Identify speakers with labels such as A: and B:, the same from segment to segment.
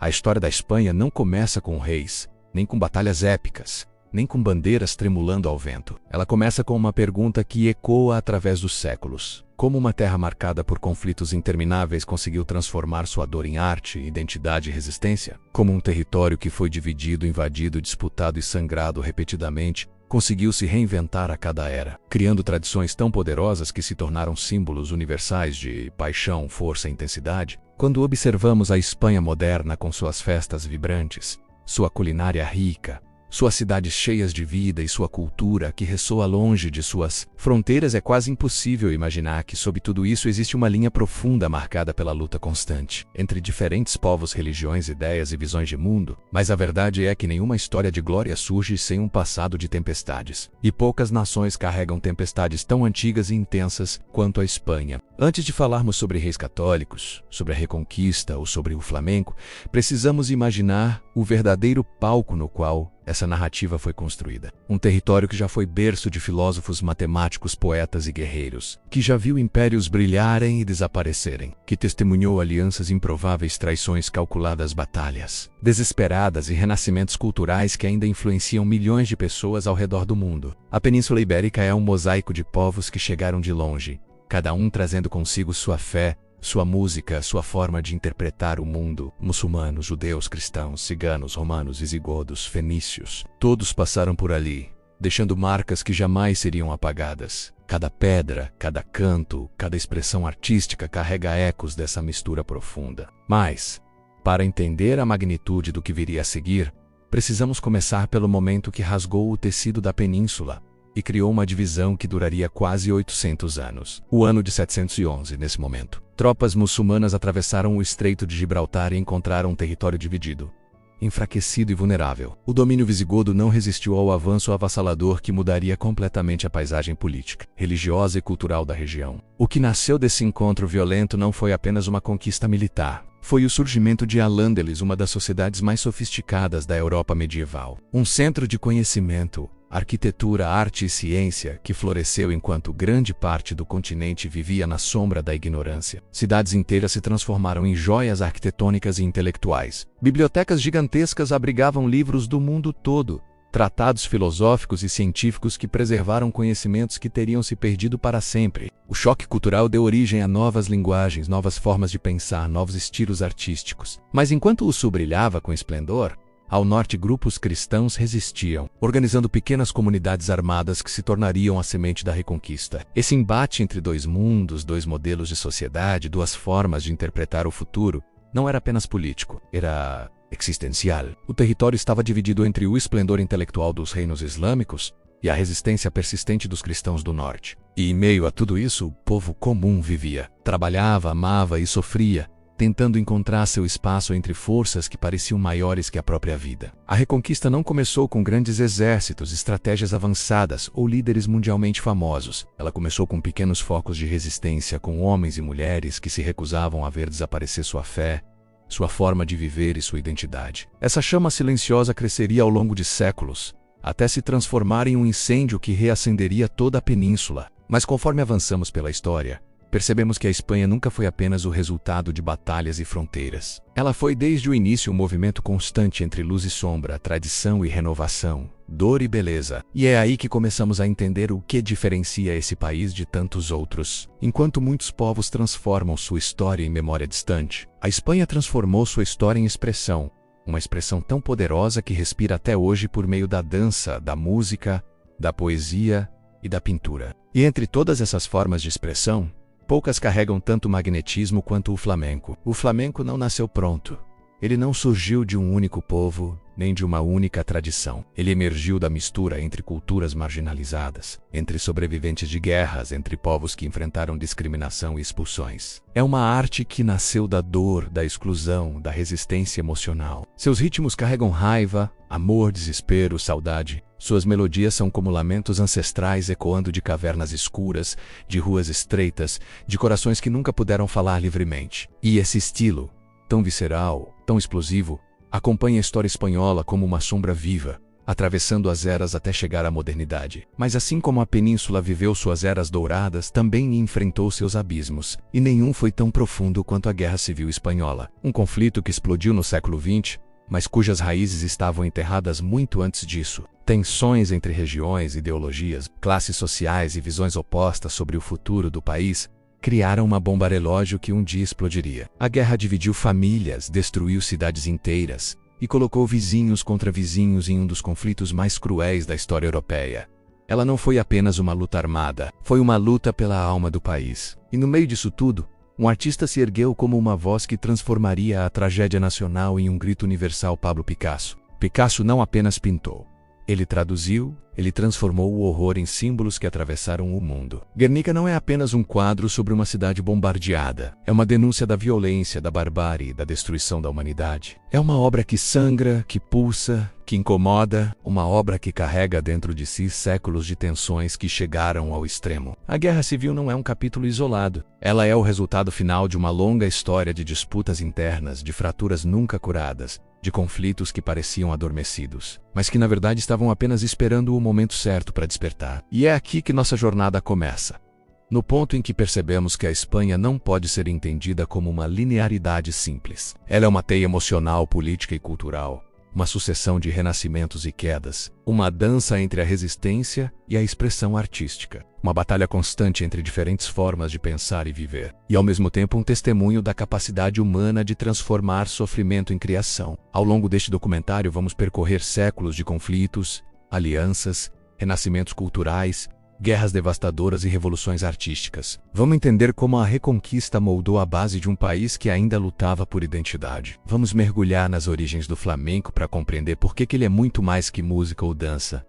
A: A história da Espanha não começa com reis, nem com batalhas épicas, nem com bandeiras tremulando ao vento. Ela começa com uma pergunta que ecoa através dos séculos. Como uma terra marcada por conflitos intermináveis conseguiu transformar sua dor em arte, identidade e resistência? Como um território que foi dividido, invadido, disputado e sangrado repetidamente, conseguiu se reinventar a cada era, criando tradições tão poderosas que se tornaram símbolos universais de paixão, força e intensidade? Quando observamos a Espanha moderna com suas festas vibrantes, sua culinária rica, suas cidades cheias de vida e sua cultura que ressoa longe de suas fronteiras, é quase impossível imaginar que sob tudo isso existe uma linha profunda marcada pela luta constante entre diferentes povos, religiões, ideias e visões de mundo. Mas a verdade é que nenhuma história de glória surge sem um passado de tempestades. E poucas nações carregam tempestades tão antigas e intensas quanto a Espanha. Antes de falarmos sobre reis católicos, sobre a Reconquista ou sobre o flamenco, precisamos imaginar o verdadeiro palco no qual essa narrativa foi construída. Um território que já foi berço de filósofos, matemáticos, poetas e guerreiros, que já viu impérios brilharem e desaparecerem, que testemunhou alianças improváveis, traições calculadas, batalhas desesperadas e renascimentos culturais que ainda influenciam milhões de pessoas ao redor do mundo. A Península Ibérica é um mosaico de povos que chegaram de longe, cada um trazendo consigo sua fé, sua música, sua forma de interpretar o mundo. Muçulmanos, judeus, cristãos, ciganos, romanos, visigodos, fenícios, todos passaram por ali, deixando marcas que jamais seriam apagadas. Cada pedra, cada canto, cada expressão artística carrega ecos dessa mistura profunda. Mas, para entender a magnitude do que viria a seguir, precisamos começar pelo momento que rasgou o tecido da península e criou uma divisão que duraria quase 800 anos. O ano de 711, nesse momento. Tropas muçulmanas atravessaram o Estreito de Gibraltar e encontraram um território dividido, enfraquecido e vulnerável. O domínio visigodo não resistiu ao avanço avassalador que mudaria completamente a paisagem política, religiosa e cultural da região. O que nasceu desse encontro violento não foi apenas uma conquista militar. Foi o surgimento de Al-Ândalis, uma das sociedades mais sofisticadas da Europa medieval. Um centro de conhecimento, arquitetura, arte e ciência que floresceu enquanto grande parte do continente vivia na sombra da ignorância. Cidades inteiras se transformaram em joias arquitetônicas e intelectuais. Bibliotecas gigantescas abrigavam livros do mundo todo, tratados filosóficos e científicos que preservaram conhecimentos que teriam se perdido para sempre. O choque cultural deu origem a novas linguagens, novas formas de pensar, novos estilos artísticos. Mas enquanto o sul brilhava com esplendor, ao norte, grupos cristãos resistiam, organizando pequenas comunidades armadas que se tornariam a semente da Reconquista. Esse embate entre dois mundos, dois modelos de sociedade, duas formas de interpretar o futuro, não era apenas político, era existencial. O território estava dividido entre o esplendor intelectual dos reinos islâmicos e a resistência persistente dos cristãos do norte. E em meio a tudo isso, o povo comum vivia, trabalhava, amava e sofria, tentando encontrar seu espaço entre forças que pareciam maiores que a própria vida. A Reconquista não começou com grandes exércitos, estratégias avançadas ou líderes mundialmente famosos. Ela começou com pequenos focos de resistência, com homens e mulheres que se recusavam a ver desaparecer sua fé, sua forma de viver e sua identidade. Essa chama silenciosa cresceria ao longo de séculos, até se transformar em um incêndio que reacenderia toda a península. Mas conforme avançamos pela história, percebemos que a Espanha nunca foi apenas o resultado de batalhas e fronteiras. Ela foi desde o início um movimento constante entre luz e sombra, tradição e renovação, dor e beleza. E é aí que começamos a entender o que diferencia esse país de tantos outros. Enquanto muitos povos transformam sua história em memória distante, a Espanha transformou sua história em expressão, uma expressão tão poderosa que respira até hoje por meio da dança, da música, da poesia e da pintura. E entre todas essas formas de expressão, poucas carregam tanto magnetismo quanto o flamenco. O flamenco não nasceu pronto. Ele não surgiu de um único povo, nem de uma única tradição. Ele emergiu da mistura entre culturas marginalizadas, entre sobreviventes de guerras, entre povos que enfrentaram discriminação e expulsões. É uma arte que nasceu da dor, da exclusão, da resistência emocional. Seus ritmos carregam raiva, amor, desespero, saudade. Suas melodias são como lamentos ancestrais ecoando de cavernas escuras, de ruas estreitas, de corações que nunca puderam falar livremente. E esse estilo, tão visceral, tão explosivo, acompanha a história espanhola como uma sombra viva, atravessando as eras até chegar à modernidade. Mas assim como a península viveu suas eras douradas, também enfrentou seus abismos, e nenhum foi tão profundo quanto a Guerra Civil Espanhola, um conflito que explodiu no século XX, mas cujas raízes estavam enterradas muito antes disso. Tensões entre regiões, ideologias, classes sociais e visões opostas sobre o futuro do país criaram uma bomba relógio que um dia explodiria. A guerra dividiu famílias, destruiu cidades inteiras e colocou vizinhos contra vizinhos em um dos conflitos mais cruéis da história europeia. Ela não foi apenas uma luta armada, foi uma luta pela alma do país. E no meio disso tudo, um artista se ergueu como uma voz que transformaria a tragédia nacional em um grito universal: Pablo Picasso. Picasso não apenas pintou. Ele traduziu, ele transformou o horror em símbolos que atravessaram o mundo. Guernica não é apenas um quadro sobre uma cidade bombardeada. É uma denúncia da violência, da barbárie, da destruição da humanidade. É uma obra que sangra, que pulsa, que incomoda, uma obra que carrega dentro de si séculos de tensões que chegaram ao extremo. A Guerra Civil não é um capítulo isolado. Ela é o resultado final de uma longa história de disputas internas, de fraturas nunca curadas, de conflitos que pareciam adormecidos, mas que na verdade estavam apenas esperando o momento certo para despertar. E é aqui que nossa jornada começa. No ponto em que percebemos que a Espanha não pode ser entendida como uma linearidade simples. Ela é uma teia emocional, política e cultural, uma sucessão de renascimentos e quedas, uma dança entre a resistência e a expressão artística, uma batalha constante entre diferentes formas de pensar e viver, e ao mesmo tempo um testemunho da capacidade humana de transformar sofrimento em criação. Ao longo deste documentário vamos percorrer séculos de conflitos, alianças, renascimentos culturais, guerras devastadoras e revoluções artísticas. Vamos entender como a Reconquista moldou a base de um país que ainda lutava por identidade. Vamos mergulhar nas origens do flamenco para compreender por que ele é muito mais que música ou dança.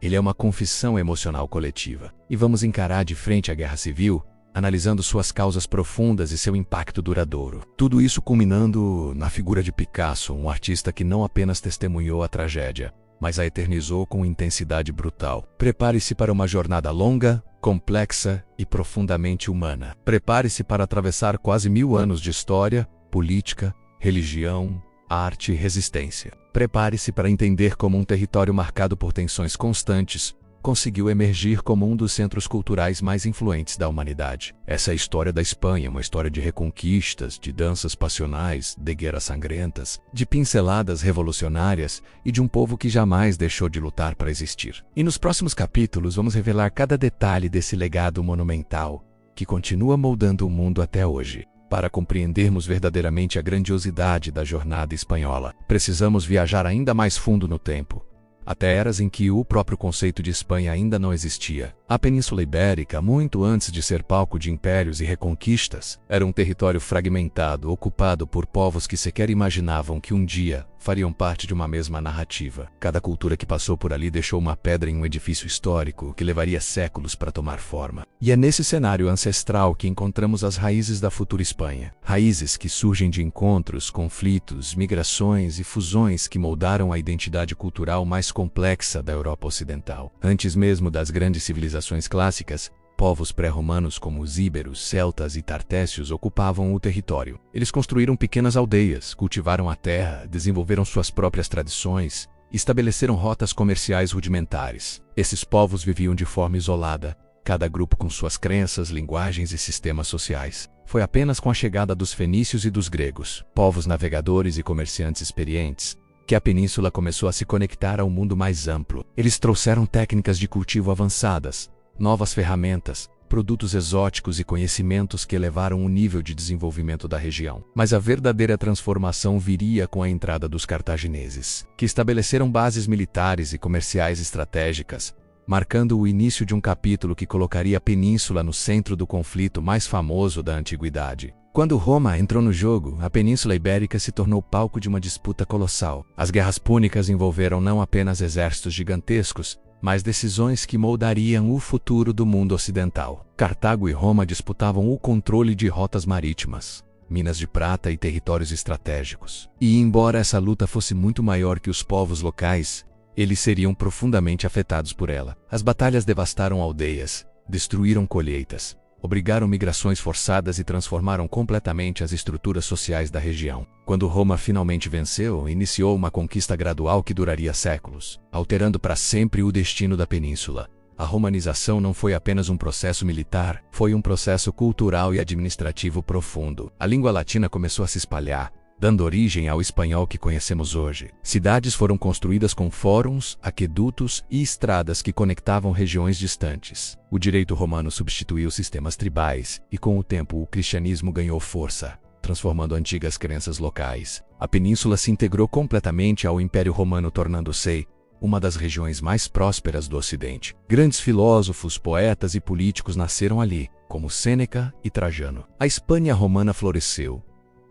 A: Ele é uma confissão emocional coletiva. E vamos encarar de frente a Guerra Civil, analisando suas causas profundas e seu impacto duradouro. Tudo isso culminando na figura de Picasso, um artista que não apenas testemunhou a tragédia, mas a eternizou com intensidade brutal. Prepare-se para uma jornada longa, complexa e profundamente humana. Prepare-se para atravessar quase 1000 anos de história, política, religião, arte e resistência. Prepare-se para entender como um território marcado por tensões constantes conseguiu emergir como um dos centros culturais mais influentes da humanidade. Essa é a história da Espanha, uma história de reconquistas, de danças passionais, de guerras sangrentas, de pinceladas revolucionárias e de um povo que jamais deixou de lutar para existir. E nos próximos capítulos vamos revelar cada detalhe desse legado monumental que continua moldando o mundo até hoje. Para compreendermos verdadeiramente a grandiosidade da jornada espanhola, precisamos viajar ainda mais fundo no tempo, até eras em que o próprio conceito de Espanha ainda não existia. A Península Ibérica, muito antes de ser palco de impérios e reconquistas, era um território fragmentado, ocupado por povos que sequer imaginavam que um dia fariam parte de uma mesma narrativa. Cada cultura que passou por ali deixou uma pedra em um edifício histórico que levaria séculos para tomar forma. E é nesse cenário ancestral que encontramos as raízes da futura Espanha. Raízes que surgem de encontros, conflitos, migrações e fusões que moldaram a identidade cultural mais complexa da Europa Ocidental. Antes mesmo das grandes civilizações clássicas, povos pré-romanos como os íberos, celtas e tartécios ocupavam o território. Eles construíram pequenas aldeias, cultivaram a terra, desenvolveram suas próprias tradições e estabeleceram rotas comerciais rudimentares. Esses povos viviam de forma isolada, cada grupo com suas crenças, linguagens e sistemas sociais. Foi apenas com a chegada dos fenícios e dos gregos, povos navegadores e comerciantes experientes, que a península começou a se conectar ao mundo mais amplo. Eles trouxeram técnicas de cultivo avançadas, novas ferramentas, produtos exóticos e conhecimentos que elevaram o nível de desenvolvimento da região. Mas a verdadeira transformação viria com a entrada dos cartagineses, que estabeleceram bases militares e comerciais estratégicas, marcando o início de um capítulo que colocaria a península no centro do conflito mais famoso da antiguidade. Quando Roma entrou no jogo, a Península Ibérica se tornou palco de uma disputa colossal. As guerras púnicas envolveram não apenas exércitos gigantescos, mas decisões que moldariam o futuro do mundo ocidental. Cartago e Roma disputavam o controle de rotas marítimas, minas de prata e territórios estratégicos. E embora essa luta fosse muito maior que os povos locais, eles seriam profundamente afetados por ela. As batalhas devastaram aldeias, destruíram colheitas, obrigaram migrações forçadas e transformaram completamente as estruturas sociais da região. Quando Roma finalmente venceu, iniciou uma conquista gradual que duraria séculos, alterando para sempre o destino da península. A romanização não foi apenas um processo militar, foi um processo cultural e administrativo profundo. A língua latina começou a se espalhar, dando origem ao espanhol que conhecemos hoje. Cidades foram construídas com fóruns, aquedutos e estradas que conectavam regiões distantes. O direito romano substituiu sistemas tribais, e com o tempo o cristianismo ganhou força, transformando antigas crenças locais. A península se integrou completamente ao Império Romano, tornando-se uma das regiões mais prósperas do Ocidente. Grandes filósofos, poetas e políticos nasceram ali, como Sêneca e Trajano. A Espanha romana floresceu,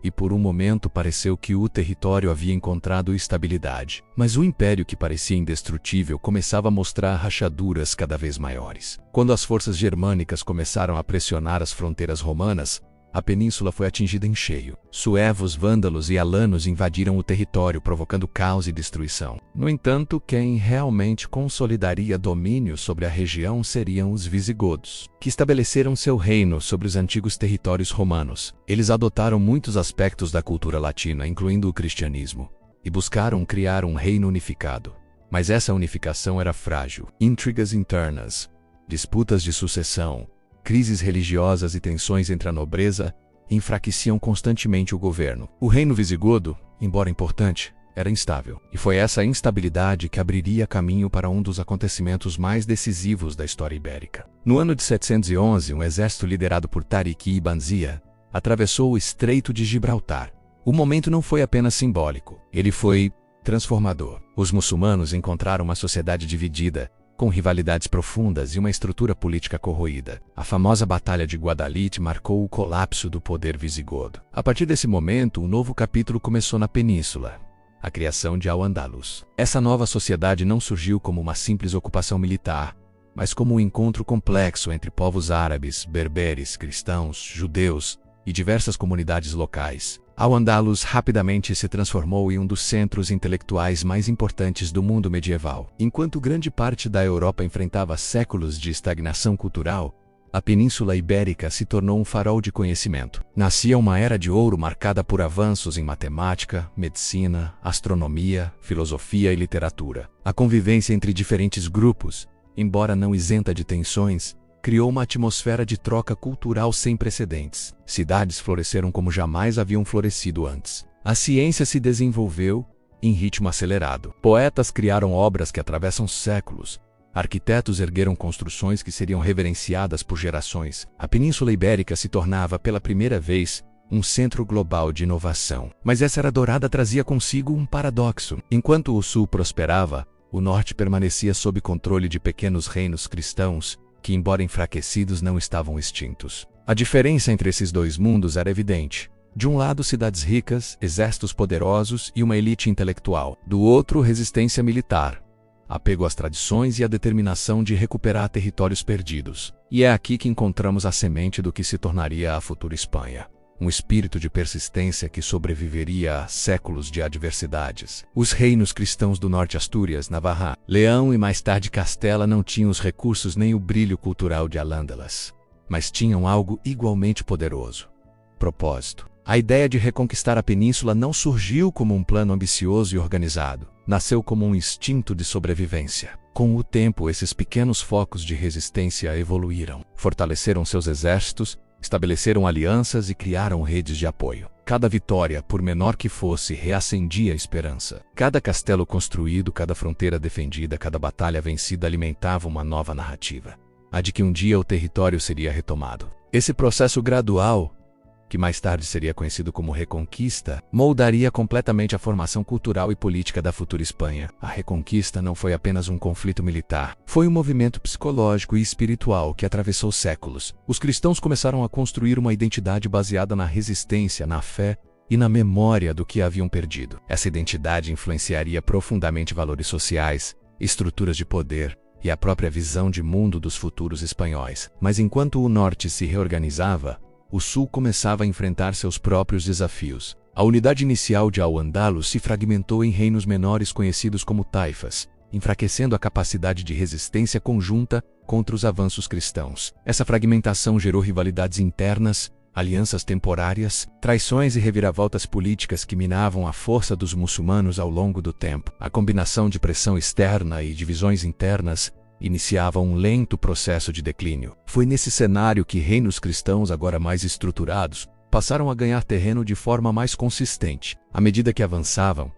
A: e por um momento pareceu que o território havia encontrado estabilidade. Mas o império que parecia indestrutível começava a mostrar rachaduras cada vez maiores. Quando as forças germânicas começaram a pressionar as fronteiras romanas, a península foi atingida em cheio. Suevos, vândalos e alanos invadiram o território, provocando caos e destruição. No entanto, quem realmente consolidaria domínio sobre a região seriam os visigodos, que estabeleceram seu reino sobre os antigos territórios romanos. Eles adotaram muitos aspectos da cultura latina, incluindo o cristianismo, e buscaram criar um reino unificado. Mas essa unificação era frágil. Intrigas internas, disputas de sucessão, crises religiosas e tensões entre a nobreza enfraqueciam constantemente o governo. O reino visigodo, embora importante, era instável. E foi essa instabilidade que abriria caminho para um dos acontecimentos mais decisivos da história ibérica. No ano de 711, um exército liderado por Tariq Ibn Ziyad atravessou o Estreito de Gibraltar. O momento não foi apenas simbólico, ele foi transformador. Os muçulmanos encontraram uma sociedade dividida, com rivalidades profundas e uma estrutura política corroída. A famosa Batalha de Guadalite marcou o colapso do poder visigodo. A partir desse momento, um novo capítulo começou na península, a criação de Al-Andalus. Essa nova sociedade não surgiu como uma simples ocupação militar, mas como um encontro complexo entre povos árabes, berberes, cristãos, judeus e diversas comunidades locais. Al-Andalus rapidamente se transformou em um dos centros intelectuais mais importantes do mundo medieval. Enquanto grande parte da Europa enfrentava séculos de estagnação cultural, a Península Ibérica se tornou um farol de conhecimento. Nascia uma era de ouro marcada por avanços em matemática, medicina, astronomia, filosofia e literatura. A convivência entre diferentes grupos, embora não isenta de tensões, criou uma atmosfera de troca cultural sem precedentes. Cidades floresceram como jamais haviam florescido antes. A ciência se desenvolveu em ritmo acelerado. Poetas criaram obras que atravessam séculos. Arquitetos ergueram construções que seriam reverenciadas por gerações. A Península Ibérica se tornava, pela primeira vez, um centro global de inovação. Mas essa era dourada trazia consigo um paradoxo. Enquanto o sul prosperava, o norte permanecia sob controle de pequenos reinos cristãos, que, embora enfraquecidos, não estavam extintos. A diferença entre esses dois mundos era evidente. De um lado, cidades ricas, exércitos poderosos e uma elite intelectual. Do outro, resistência militar, apego às tradições e a determinação de recuperar territórios perdidos. E é aqui que encontramos a semente do que se tornaria a futura Espanha. Um espírito de persistência que sobreviveria a séculos de adversidades. Os reinos cristãos do norte, Astúrias, Navarra, Leão e mais tarde Castela, não tinham os recursos nem o brilho cultural de Al-Andalus, mas tinham algo igualmente poderoso: propósito. A ideia de reconquistar a península não surgiu como um plano ambicioso e organizado. Nasceu como um instinto de sobrevivência. Com o tempo, esses pequenos focos de resistência evoluíram, fortaleceram seus exércitos, estabeleceram alianças e criaram redes de apoio. Cada vitória, por menor que fosse, reacendia a esperança. Cada castelo construído, cada fronteira defendida, cada batalha vencida alimentava uma nova narrativa, a de que um dia o território seria retomado. Esse processo gradual, que mais tarde seria conhecido como Reconquista, moldaria completamente a formação cultural e política da futura Espanha. A Reconquista não foi apenas um conflito militar, foi um movimento psicológico e espiritual que atravessou séculos. Os cristãos começaram a construir uma identidade baseada na resistência, na fé e na memória do que haviam perdido. Essa identidade influenciaria profundamente valores sociais, estruturas de poder e a própria visão de mundo dos futuros espanhóis. Mas enquanto o norte se reorganizava, o sul começava a enfrentar seus próprios desafios. A unidade inicial de Al-Andalus se fragmentou em reinos menores conhecidos como taifas, enfraquecendo a capacidade de resistência conjunta contra os avanços cristãos. Essa fragmentação gerou rivalidades internas, alianças temporárias, traições e reviravoltas políticas que minavam a força dos muçulmanos ao longo do tempo. A combinação de pressão externa e divisões internas iniciava um lento processo de declínio. Foi nesse cenário que reinos cristãos, agora mais estruturados, passaram a ganhar terreno de forma mais consistente. À medida que avançavam,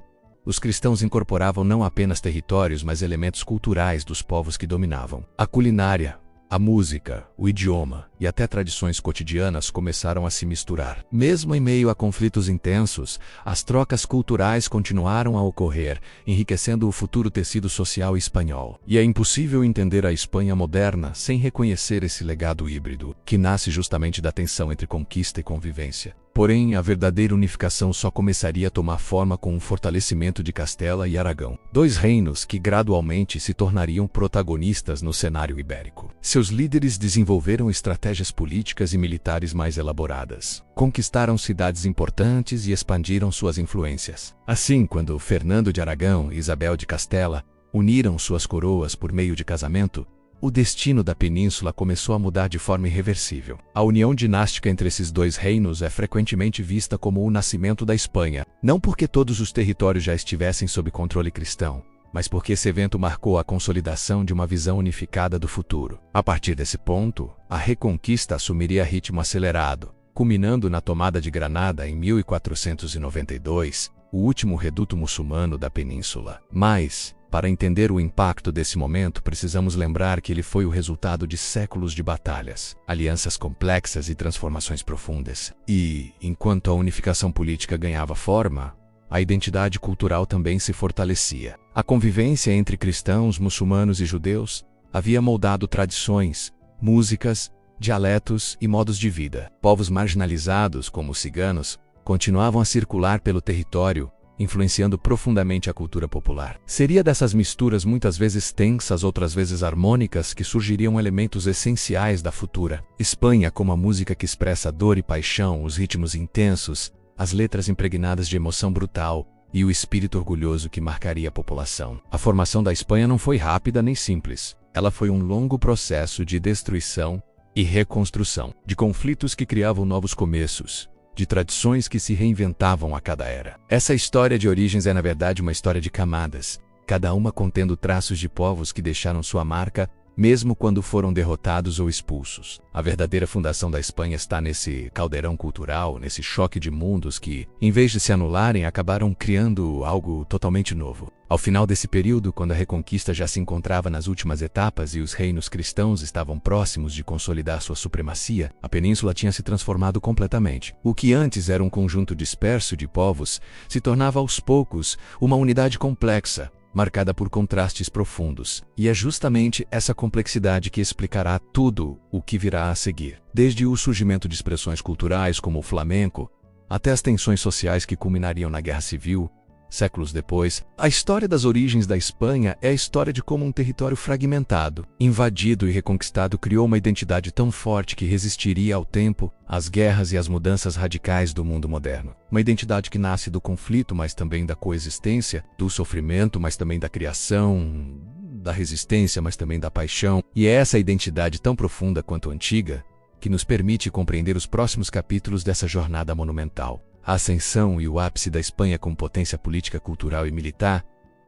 A: os cristãos incorporavam não apenas territórios, mas elementos culturais dos povos que dominavam. A culinária, a música, o idioma e até tradições cotidianas começaram a se misturar. Mesmo em meio a conflitos intensos, as trocas culturais continuaram a ocorrer, enriquecendo o futuro tecido social espanhol. E é impossível entender a Espanha moderna sem reconhecer esse legado híbrido, que nasce justamente da tensão entre conquista e convivência. Porém, a verdadeira unificação só começaria a tomar forma com o fortalecimento de Castela e Aragão, dois reinos que gradualmente se tornariam protagonistas no cenário ibérico. Seus líderes desenvolveram estratégias políticas e militares mais elaboradas, conquistaram cidades importantes e expandiram suas influências. Assim, quando Fernando de Aragão e Isabel de Castela uniram suas coroas por meio de casamento, o destino da península começou a mudar de forma irreversível. A união dinástica entre esses dois reinos é frequentemente vista como o nascimento da Espanha, não porque todos os territórios já estivessem sob controle cristão, mas porque esse evento marcou a consolidação de uma visão unificada do futuro. A partir desse ponto, a reconquista assumiria ritmo acelerado, culminando na tomada de Granada em 1492, o último reduto muçulmano da península. Mas, para entender o impacto desse momento, precisamos lembrar que ele foi o resultado de séculos de batalhas, alianças complexas e transformações profundas. E, enquanto a unificação política ganhava forma, a identidade cultural também se fortalecia. A convivência entre cristãos, muçulmanos e judeus havia moldado tradições, músicas, dialetos e modos de vida. Povos marginalizados, como os ciganos, continuavam a circular pelo território, influenciando profundamente a cultura popular. Seria dessas misturas muitas vezes tensas, outras vezes harmônicas, que surgiriam elementos essenciais da futura Espanha, como a música que expressa dor e paixão, os ritmos intensos, as letras impregnadas de emoção brutal e o espírito orgulhoso que marcaria a população. A formação da Espanha não foi rápida nem simples. Ela foi um longo processo de destruição e reconstrução, de conflitos que criavam novos começos, de tradições que se reinventavam a cada era. Essa história de origens é, na verdade, uma história de camadas, cada uma contendo traços de povos que deixaram sua marca, mesmo quando foram derrotados ou expulsos. A verdadeira fundação da Espanha está nesse caldeirão cultural, nesse choque de mundos que, em vez de se anularem, acabaram criando algo totalmente novo. Ao final desse período, quando a Reconquista já se encontrava nas últimas etapas e os reinos cristãos estavam próximos de consolidar sua supremacia, a península tinha se transformado completamente. O que antes era um conjunto disperso de povos se tornava aos poucos uma unidade complexa, marcada por contrastes profundos. E é justamente essa complexidade que explicará tudo o que virá a seguir. Desde o surgimento de expressões culturais como o flamenco, até as tensões sociais que culminariam na Guerra Civil, séculos depois, a história das origens da Espanha é a história de como um território fragmentado, invadido e reconquistado criou uma identidade tão forte que resistiria ao tempo, às guerras e às mudanças radicais do mundo moderno. Uma identidade que nasce do conflito, mas também da coexistência, do sofrimento, mas também da criação, da resistência, mas também da paixão. E é essa identidade tão profunda quanto antiga que nos permite compreender os próximos capítulos dessa jornada monumental. A ascensão e o ápice da Espanha como potência política, cultural e militar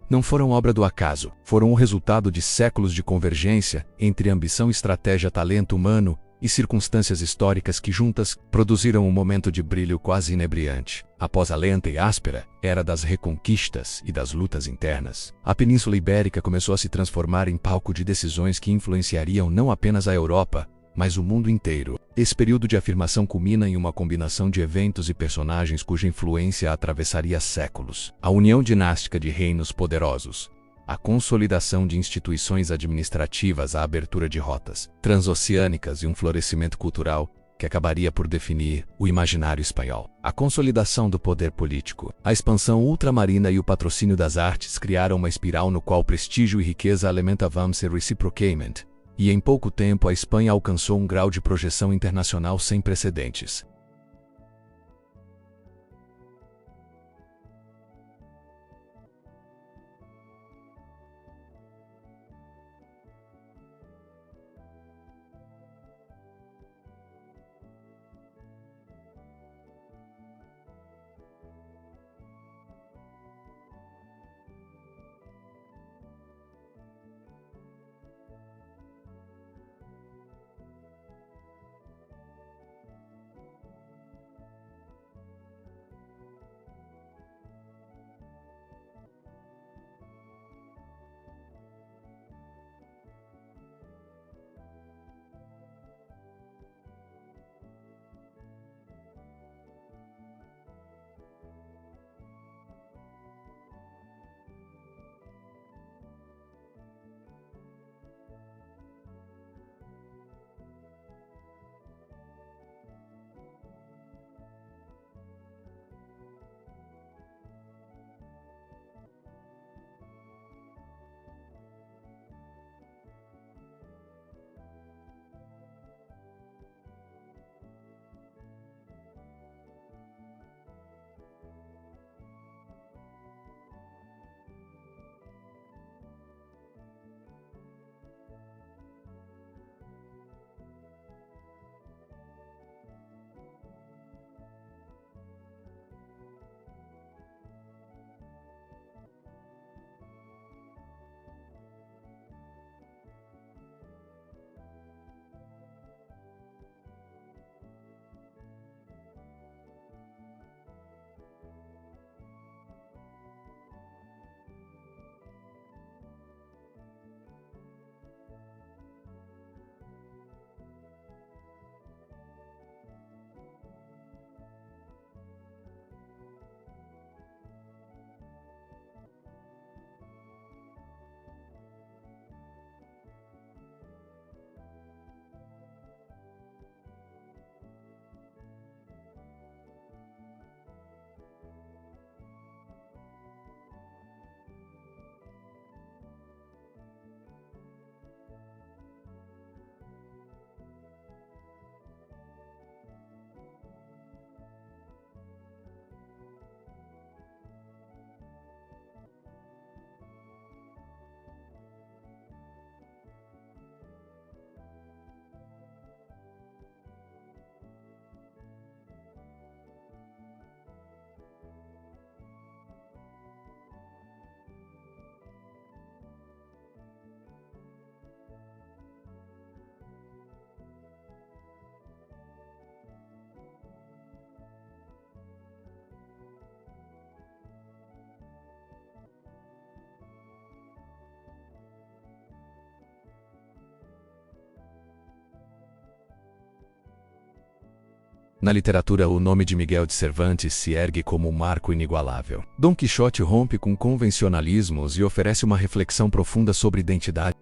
A: não foram obra do acaso, foram o resultado de séculos de convergência entre ambição, estratégia, talento humano e circunstâncias históricas que juntas produziram um momento de brilho quase inebriante. Após a lenta e áspera era das reconquistas e das lutas internas, a Península Ibérica começou a se transformar em palco de decisões que influenciariam não apenas a Europa, mas o mundo inteiro. Esse período de afirmação culmina em uma combinação de eventos e personagens cuja influência atravessaria séculos. A união dinástica de reinos poderosos, a consolidação de instituições administrativas, a abertura de rotas transoceânicas e um florescimento cultural que acabaria por definir o imaginário espanhol. A consolidação do poder político, a expansão ultramarina e o patrocínio das artes criaram uma espiral no qual prestígio e riqueza alimentavam-se reciprocamente. E em pouco tempo a Espanha alcançou um grau de projeção internacional sem precedentes. Na literatura, o nome de Miguel de Cervantes se ergue como um marco inigualável. Dom Quixote rompe com convencionalismos e oferece uma reflexão profunda sobre identidade.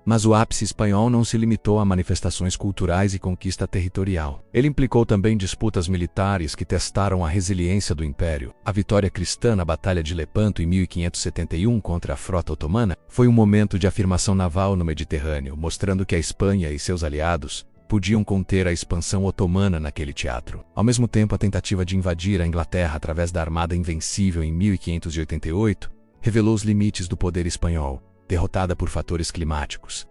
A: Mas o ápice espanhol não se limitou a manifestações culturais e conquista territorial. Ele implicou também disputas militares que testaram a resiliência do império. A vitória cristã na Batalha de Lepanto em 1571 contra a frota otomana foi um momento de afirmação naval no Mediterrâneo, mostrando que a Espanha e seus aliados podiam conter a expansão otomana naquele teatro. Ao mesmo tempo, a tentativa de invadir a Inglaterra através da Armada Invencível em 1588 revelou os limites do poder espanhol, derrotada por fatores climáticos.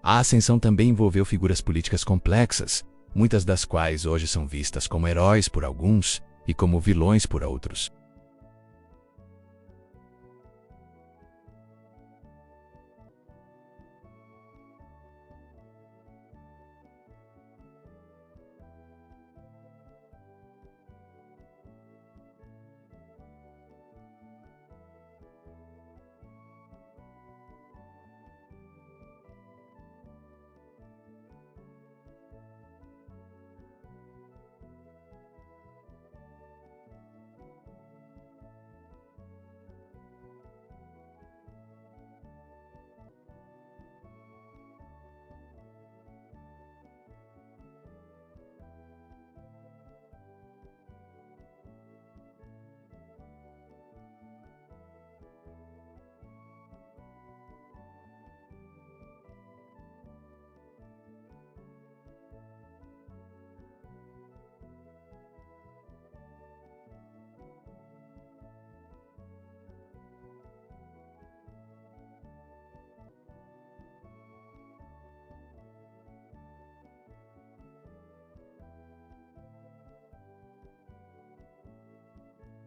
A: A ascensão também envolveu figuras políticas complexas, muitas das quais hoje são vistas como heróis por alguns e como vilões por outros.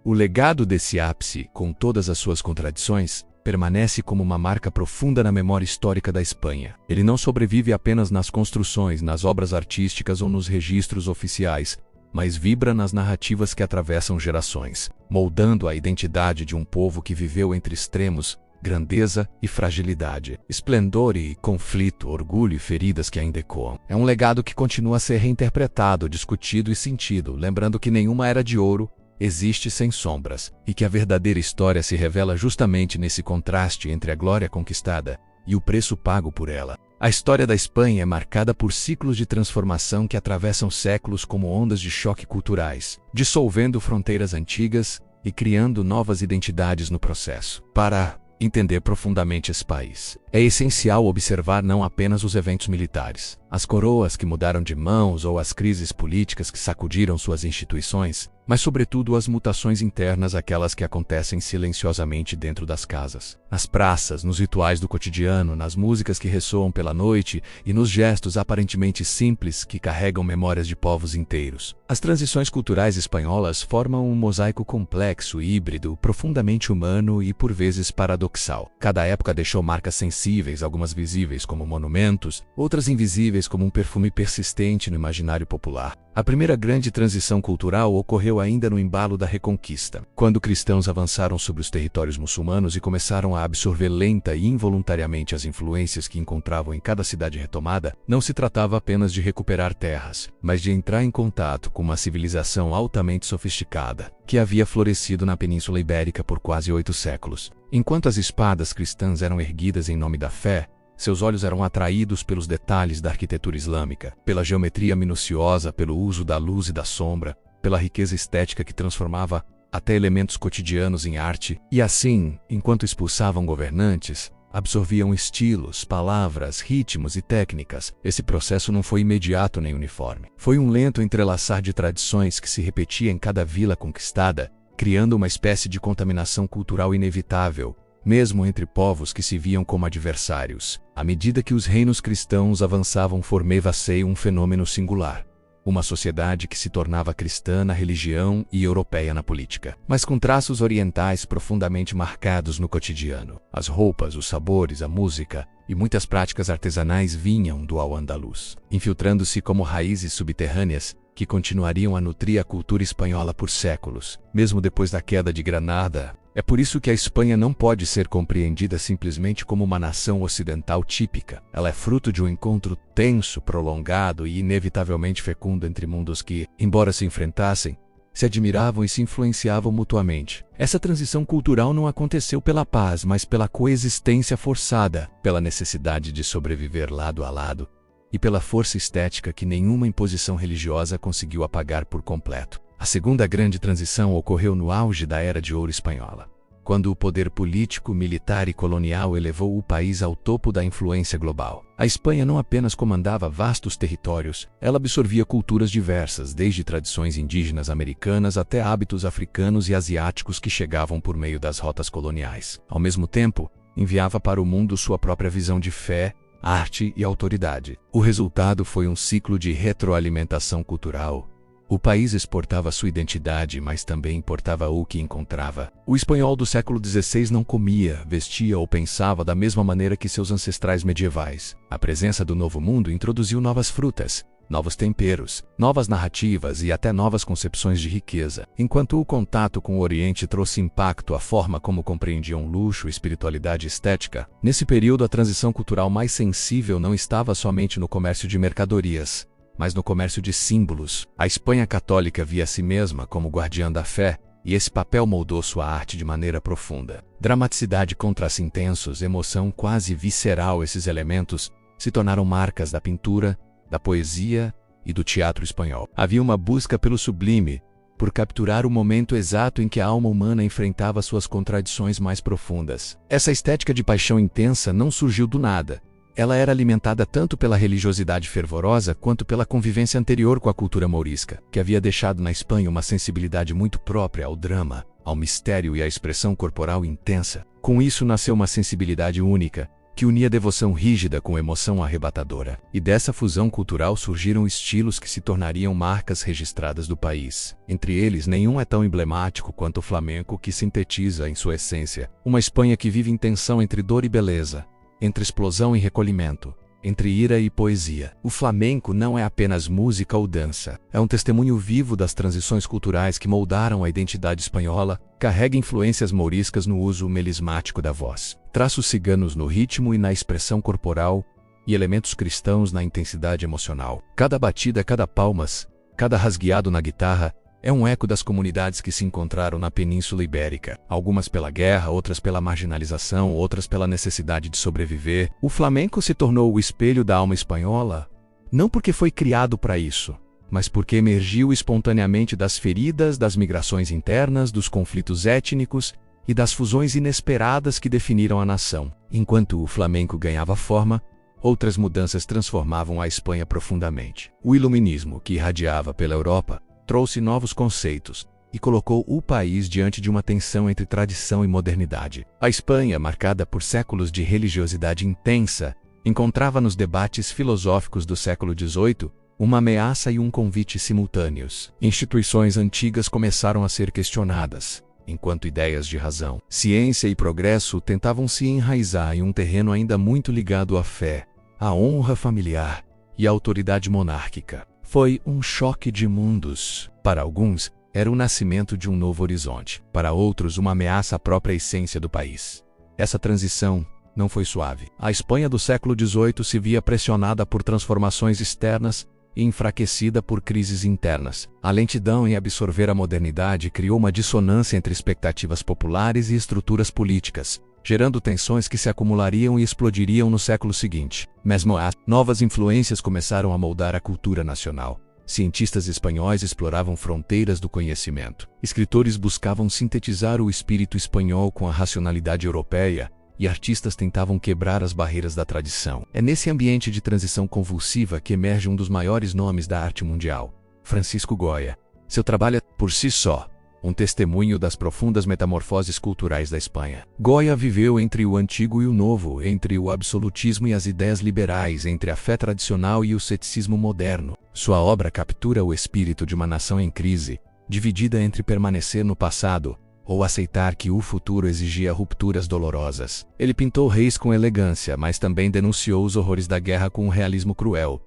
A: O legado desse ápice, com todas as suas contradições, permanece como uma marca profunda na memória histórica da Espanha. Ele não sobrevive apenas nas construções, nas obras artísticas ou nos registros oficiais, mas vibra nas narrativas que atravessam gerações, moldando a identidade de um povo que viveu entre extremos, grandeza e fragilidade, esplendor e conflito, orgulho e feridas que ainda ecoam. É um legado que continua a ser reinterpretado, discutido e sentido, lembrando que nenhuma era de ouro existe sem sombras, e que a verdadeira história se revela justamente nesse contraste entre a glória conquistada e o preço pago por ela. A história da Espanha é marcada por ciclos de transformação que atravessam séculos como ondas de choque culturais, dissolvendo fronteiras antigas e criando novas identidades no processo. Para entender profundamente esse país, é essencial observar não apenas os eventos militares, as coroas que mudaram de mãos ou as crises políticas que sacudiram suas instituições, mas sobretudo as mutações internas, aquelas que acontecem silenciosamente dentro das casas, nas praças, nos rituais do cotidiano, nas músicas que ressoam pela noite e nos gestos aparentemente simples que carregam memórias de povos inteiros. As transições culturais espanholas formam um mosaico complexo, híbrido, profundamente humano e por vezes paradoxal. Cada época deixou marcas sensíveis, algumas visíveis como monumentos, outras invisíveis como um perfume persistente no imaginário popular. A primeira grande transição cultural ocorreu ainda no embalo da Reconquista, quando cristãos avançaram sobre os territórios muçulmanos e começaram a absorver lenta e involuntariamente as influências que encontravam em cada cidade retomada. Não se tratava apenas de recuperar terras, mas de entrar em contato com uma civilização altamente sofisticada, que havia florescido na Península Ibérica por quase 8 séculos. Enquanto as espadas cristãs eram erguidas em nome da fé, seus olhos eram atraídos pelos detalhes da arquitetura islâmica, pela geometria minuciosa, pelo uso da luz e da sombra, pela riqueza estética que transformava até elementos cotidianos em arte, e assim, enquanto expulsavam governantes, absorviam estilos, palavras, ritmos e técnicas. Esse processo não foi imediato nem uniforme. Foi um lento entrelaçar de tradições que se repetia em cada vila conquistada, criando uma espécie de contaminação cultural inevitável, mesmo entre povos que se viam como adversários. À medida que os reinos cristãos avançavam, formava-se um fenômeno singular. Uma sociedade que se tornava cristã na religião e europeia na política, mas com traços orientais profundamente marcados no cotidiano. As roupas, os sabores, a música e muitas práticas artesanais vinham do Al-Andalus, infiltrando-se como raízes subterrâneas que continuariam a nutrir a cultura espanhola por séculos, mesmo depois da queda de Granada. É por isso que a Espanha não pode ser compreendida simplesmente como uma nação ocidental típica. Ela é fruto de um encontro tenso, prolongado e inevitavelmente fecundo entre mundos que, embora se enfrentassem, se admiravam e se influenciavam mutuamente. Essa transição cultural não aconteceu pela paz, mas pela coexistência forçada, pela necessidade de sobreviver lado a lado e pela força estética que nenhuma imposição religiosa conseguiu apagar por completo. A segunda grande transição ocorreu no auge da Era de Ouro espanhola, quando o poder político, militar e colonial elevou o país ao topo da influência global. A Espanha não apenas comandava vastos territórios, ela absorvia culturas diversas, desde tradições indígenas americanas até hábitos africanos e asiáticos que chegavam por meio das rotas coloniais. Ao mesmo tempo, enviava para o mundo sua própria visão de fé, arte e autoridade. O resultado foi um ciclo de retroalimentação cultural. O país exportava sua identidade, mas também importava o que encontrava. O espanhol do século XVI não comia, vestia ou pensava da mesma maneira que seus ancestrais medievais. A presença do Novo Mundo introduziu novas frutas, novos temperos, novas narrativas e até novas concepções de riqueza. Enquanto o contato com o Oriente trouxe impacto à forma como compreendiam luxo, espiritualidade e estética, nesse período a transição cultural mais sensível não estava somente no comércio de mercadorias, mas no comércio de símbolos. A Espanha católica via a si mesma como guardiã da fé, e esse papel moldou sua arte de maneira profunda. Dramaticidade, contrastes intensos, emoção quase visceral, esses elementos se tornaram marcas da pintura, da poesia e do teatro espanhol. Havia uma busca pelo sublime, por capturar o momento exato em que a alma humana enfrentava suas contradições mais profundas. Essa estética de paixão intensa não surgiu do nada. Ela era alimentada tanto pela religiosidade fervorosa quanto pela convivência anterior com a cultura mourisca, que havia deixado na Espanha uma sensibilidade muito própria ao drama, ao mistério e à expressão corporal intensa. Com isso nasceu uma sensibilidade única, que unia devoção rígida com emoção arrebatadora. E dessa fusão cultural surgiram estilos que se tornariam marcas registradas do país. Entre eles, nenhum é tão emblemático quanto o flamenco, que sintetiza, em sua essência, uma Espanha que vive em tensão entre dor e beleza, entre explosão e recolhimento, entre ira e poesia. O flamenco não é apenas música ou dança. É um testemunho vivo das transições culturais que moldaram a identidade espanhola, carrega influências mouriscas no uso melismático da voz, traços ciganos no ritmo e na expressão corporal, e elementos cristãos na intensidade emocional. Cada batida, cada palmas, cada rasgueado na guitarra, é um eco das comunidades que se encontraram na Península Ibérica, algumas pela guerra, outras pela marginalização, outras pela necessidade de sobreviver. O flamenco se tornou o espelho da alma espanhola, não porque foi criado para isso, mas porque emergiu espontaneamente das feridas, das migrações internas, dos conflitos étnicos e das fusões inesperadas que definiram a nação. Enquanto o flamenco ganhava forma, outras mudanças transformavam a Espanha profundamente. O iluminismo, que irradiava pela Europa, trouxe novos conceitos e colocou o país diante de uma tensão entre tradição e modernidade. A Espanha, marcada por séculos de religiosidade intensa, encontrava nos debates filosóficos do século XVIII uma ameaça e um convite simultâneos. Instituições antigas começaram a ser questionadas, enquanto ideias de razão, ciência e progresso tentavam se enraizar em um terreno ainda muito ligado à fé, à honra familiar e à autoridade monárquica. Foi um choque de mundos. Para alguns, era o nascimento de um novo horizonte. Para outros, uma ameaça à própria essência do país. Essa transição não foi suave. A Espanha do século XVIII se via pressionada por transformações externas e enfraquecida por crises internas. A lentidão em absorver a modernidade criou uma dissonância entre expectativas populares e estruturas políticas, gerando tensões que se acumulariam e explodiriam no século seguinte. Mesmo novas influências começaram a moldar a cultura nacional. Cientistas espanhóis exploravam fronteiras do conhecimento. Escritores buscavam sintetizar o espírito espanhol com a racionalidade europeia, e artistas tentavam quebrar as barreiras da tradição. É nesse ambiente de transição convulsiva que emerge um dos maiores nomes da arte mundial, Francisco Goya. Seu trabalho é, por si só, um testemunho das profundas metamorfoses culturais da Espanha. Goya viveu entre o antigo e o novo, entre o absolutismo e as ideias liberais, entre a fé tradicional e o ceticismo moderno. Sua obra captura o espírito de uma nação em crise, dividida entre permanecer no passado ou aceitar que o futuro exigia rupturas dolorosas. Ele pintou reis com elegância, mas também denunciou os horrores da guerra com um realismo cruel,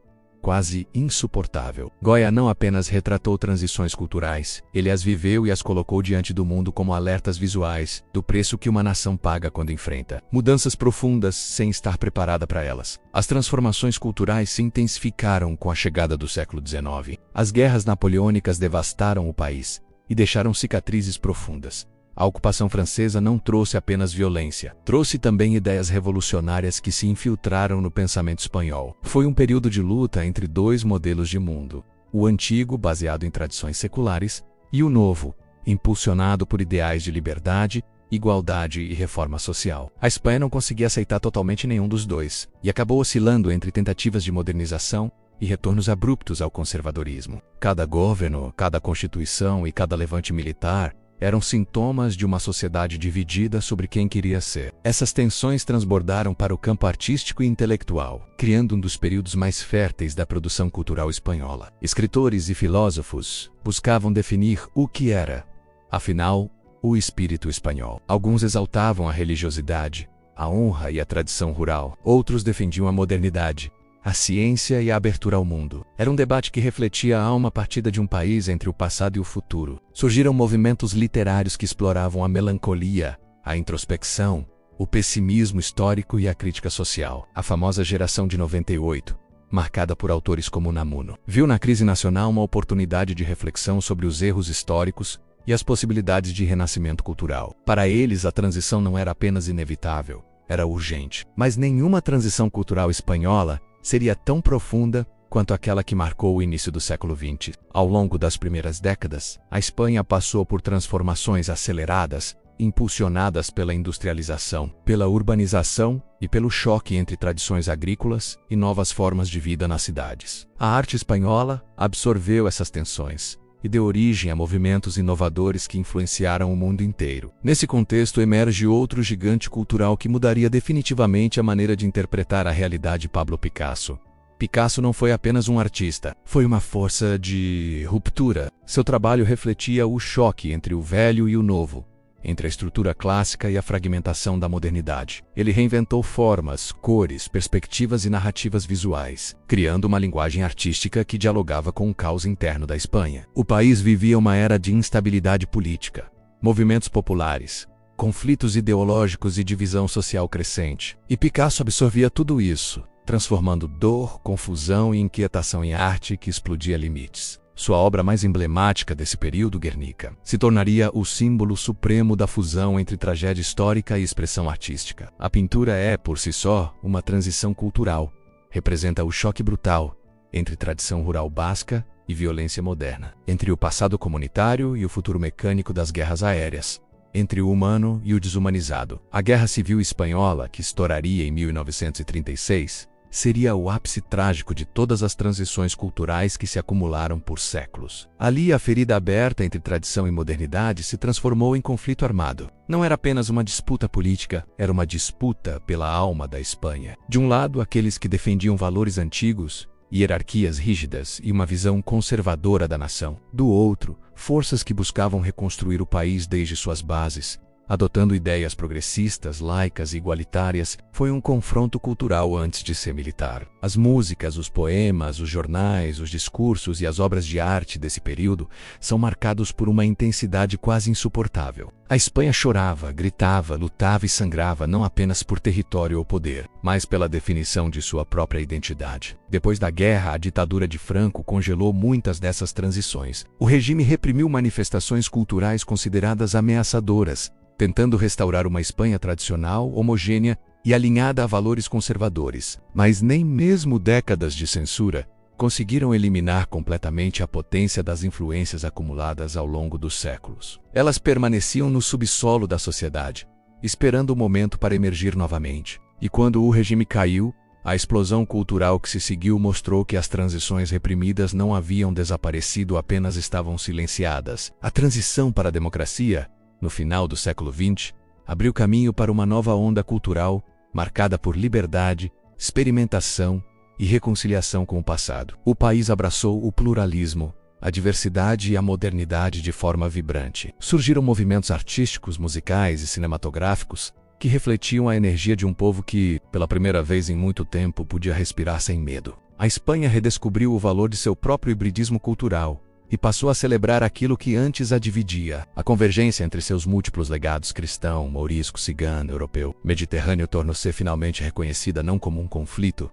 A: quase insuportável. Goya não apenas retratou transições culturais, ele as viveu e as colocou diante do mundo como alertas visuais do preço que uma nação paga quando enfrenta mudanças profundas sem estar preparada para elas. As transformações culturais se intensificaram com a chegada do século XIX. As guerras napoleônicas devastaram o país e deixaram cicatrizes profundas. A ocupação francesa não trouxe apenas violência, trouxe também ideias revolucionárias que se infiltraram no pensamento espanhol. Foi um período de luta entre dois modelos de mundo: o antigo, baseado em tradições seculares, e o novo, impulsionado por ideais de liberdade, igualdade e reforma social. A Espanha não conseguia aceitar totalmente nenhum dos dois, e acabou oscilando entre tentativas de modernização e retornos abruptos ao conservadorismo. Cada governo, cada constituição e cada levante militar eram sintomas de uma sociedade dividida sobre quem queria ser. Essas tensões transbordaram para o campo artístico e intelectual, criando um dos períodos mais férteis da produção cultural espanhola. Escritores e filósofos buscavam definir o que era, afinal, o espírito espanhol. Alguns exaltavam a religiosidade, a honra e a tradição rural. Outros defendiam a modernidade, a ciência e a abertura ao mundo. Era um debate que refletia a alma partida de um país entre o passado e o futuro. Surgiram movimentos literários que exploravam a melancolia, a introspecção, o pessimismo histórico e a crítica social. A famosa geração de 98, marcada por autores como Unamuno, viu na crise nacional uma oportunidade de reflexão sobre os erros históricos e as possibilidades de renascimento cultural. Para eles, a transição não era apenas inevitável, era urgente. Mas nenhuma transição cultural espanhola seria tão profunda quanto aquela que marcou o início do século XX. Ao longo das primeiras décadas, a Espanha passou por transformações aceleradas, impulsionadas pela industrialização, pela urbanização e pelo choque entre tradições agrícolas e novas formas de vida nas cidades. A arte espanhola absorveu essas tensões e deu origem a movimentos inovadores que influenciaram o mundo inteiro. Nesse contexto emerge outro gigante cultural que mudaria definitivamente a maneira de interpretar a realidade: Pablo Picasso. Picasso não foi apenas um artista, foi uma força de ruptura. Seu trabalho refletia o choque entre o velho e o novo, entre a estrutura clássica e a fragmentação da modernidade. Ele reinventou formas, cores, perspectivas e narrativas visuais, criando uma linguagem artística que dialogava com o caos interno da Espanha. O país vivia uma era de instabilidade política, movimentos populares, conflitos ideológicos e divisão social crescente. E Picasso absorvia tudo isso, transformando dor, confusão e inquietação em arte que explodia limites. Sua obra mais emblemática desse período, Guernica, se tornaria o símbolo supremo da fusão entre tragédia histórica e expressão artística. A pintura é, por si só, uma transição cultural. Representa o choque brutal entre tradição rural basca e violência moderna, entre o passado comunitário e o futuro mecânico das guerras aéreas, entre o humano e o desumanizado. A Guerra Civil Espanhola, que estouraria em 1936, seria o ápice trágico de todas as transições culturais que se acumularam por séculos. Ali, a ferida aberta entre tradição e modernidade se transformou em conflito armado. Não era apenas uma disputa política, era uma disputa pela alma da Espanha. De um lado, aqueles que defendiam valores antigos, hierarquias rígidas e uma visão conservadora da nação. Do outro, forças que buscavam reconstruir o país desde suas bases, adotando ideias progressistas, laicas e igualitárias. Foi um confronto cultural antes de ser militar. As músicas, os poemas, os jornais, os discursos e as obras de arte desse período são marcados por uma intensidade quase insuportável. A Espanha chorava, gritava, lutava e sangrava não apenas por território ou poder, mas pela definição de sua própria identidade. Depois da guerra, a ditadura de Franco congelou muitas dessas transições. O regime reprimiu manifestações culturais consideradas ameaçadoras, tentando restaurar uma Espanha tradicional, homogênea e alinhada a valores conservadores. Mas nem mesmo décadas de censura conseguiram eliminar completamente a potência das influências acumuladas ao longo dos séculos. Elas permaneciam no subsolo da sociedade, esperando o momento para emergir novamente. E quando o regime caiu, a explosão cultural que se seguiu mostrou que as transições reprimidas não haviam desaparecido, apenas estavam silenciadas. A transição para a democracia, no final do século XX, abriu caminho para uma nova onda cultural marcada por liberdade, experimentação e reconciliação com o passado. O país abraçou o pluralismo, a diversidade e a modernidade de forma vibrante. Surgiram movimentos artísticos, musicais e cinematográficos que refletiam a energia de um povo que, pela primeira vez em muito tempo, podia respirar sem medo. A Espanha redescobriu o valor de seu próprio hibridismo cultural e passou a celebrar aquilo que antes a dividia. A convergência entre seus múltiplos legados cristão, mourisco, cigano, europeu, mediterrâneo tornou-se finalmente reconhecida não como um conflito,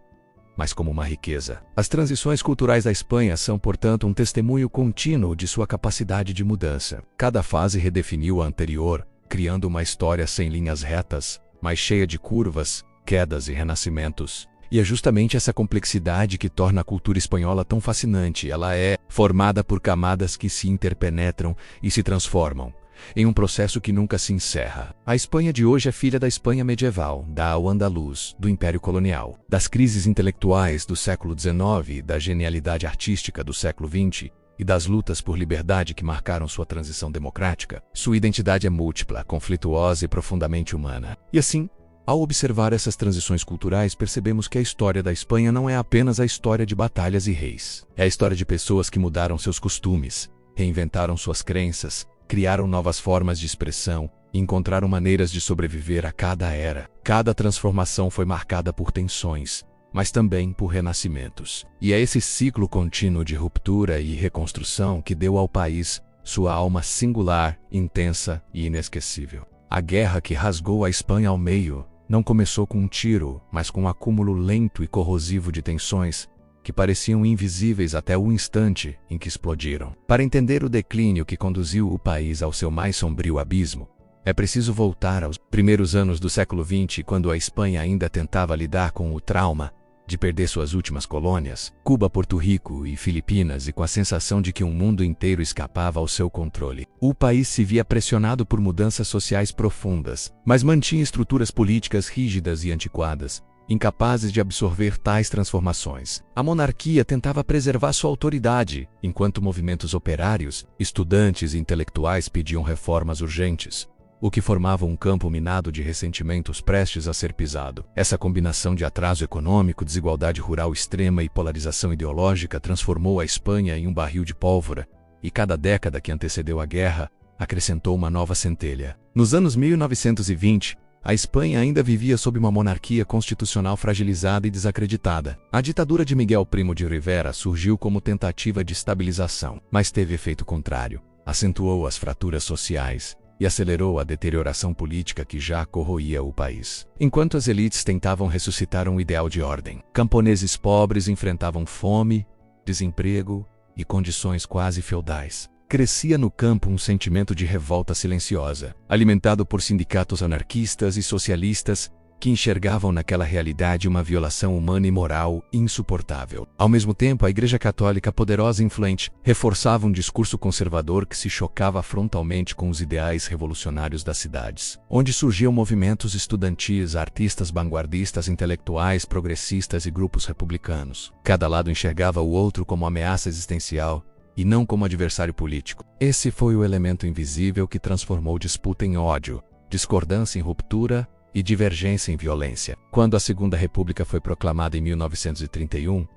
A: mas como uma riqueza. As transições culturais da Espanha são, portanto, um testemunho contínuo de sua capacidade de mudança. Cada fase redefiniu a anterior, criando uma história sem linhas retas, mas cheia de curvas, quedas e renascimentos. E é justamente essa complexidade que torna a cultura espanhola tão fascinante. Ela é formada por camadas que se interpenetram e se transformam, em um processo que nunca se encerra. A Espanha de hoje é filha da Espanha medieval, da Al-Andalus, do Império Colonial, das crises intelectuais do século XIX, da genialidade artística do século XX e das lutas por liberdade que marcaram sua transição democrática. Sua identidade é múltipla, conflituosa e profundamente humana. E assim, ao observar essas transições culturais, percebemos que a história da Espanha não é apenas a história de batalhas e reis. É a história de pessoas que mudaram seus costumes, reinventaram suas crenças, criaram novas formas de expressão e encontraram maneiras de sobreviver a cada era. Cada transformação foi marcada por tensões, mas também por renascimentos. E é esse ciclo contínuo de ruptura e reconstrução que deu ao país sua alma singular, intensa e inesquecível. A guerra que rasgou a Espanha ao meio não começou com um tiro, mas com um acúmulo lento e corrosivo de tensões que pareciam invisíveis até o instante em que explodiram. Para entender o declínio que conduziu o país ao seu mais sombrio abismo, é preciso voltar aos primeiros anos do século XX, quando a Espanha ainda tentava lidar com o trauma de perder suas últimas colônias, Cuba, Porto Rico e Filipinas, e com a sensação de que um mundo inteiro escapava ao seu controle. O país se via pressionado por mudanças sociais profundas, mas mantinha estruturas políticas rígidas e antiquadas, incapazes de absorver tais transformações. A monarquia tentava preservar sua autoridade, enquanto movimentos operários, estudantes e intelectuais pediam reformas urgentes, o que formava um campo minado de ressentimentos prestes a ser pisado. Essa combinação de atraso econômico, desigualdade rural extrema e polarização ideológica transformou a Espanha em um barril de pólvora, e cada década que antecedeu a guerra acrescentou uma nova centelha. Nos anos 1920, a Espanha ainda vivia sob uma monarquia constitucional fragilizada e desacreditada. A ditadura de Miguel Primo de Rivera surgiu como tentativa de estabilização, mas teve efeito contrário. Acentuou as fraturas sociais e acelerou a deterioração política que já corroía o país. Enquanto as elites tentavam ressuscitar um ideal de ordem, camponeses pobres enfrentavam fome, desemprego e condições quase feudais. Crescia no campo um sentimento de revolta silenciosa, alimentado por sindicatos anarquistas e socialistas que enxergavam naquela realidade uma violação humana e moral insuportável. Ao mesmo tempo, a Igreja Católica, poderosa e influente, reforçava um discurso conservador que se chocava frontalmente com os ideais revolucionários das cidades, onde surgiam movimentos estudantis, artistas vanguardistas, intelectuais, progressistas e grupos republicanos. Cada lado enxergava o outro como ameaça existencial e não como adversário político. Esse foi o elemento invisível que transformou disputa em ódio, discordância em ruptura e divergência em violência. Quando a Segunda República foi proclamada em 1931,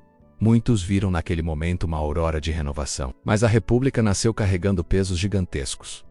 A: muitos viram naquele momento uma aurora de renovação. Mas a República nasceu carregando pesos gigantescos,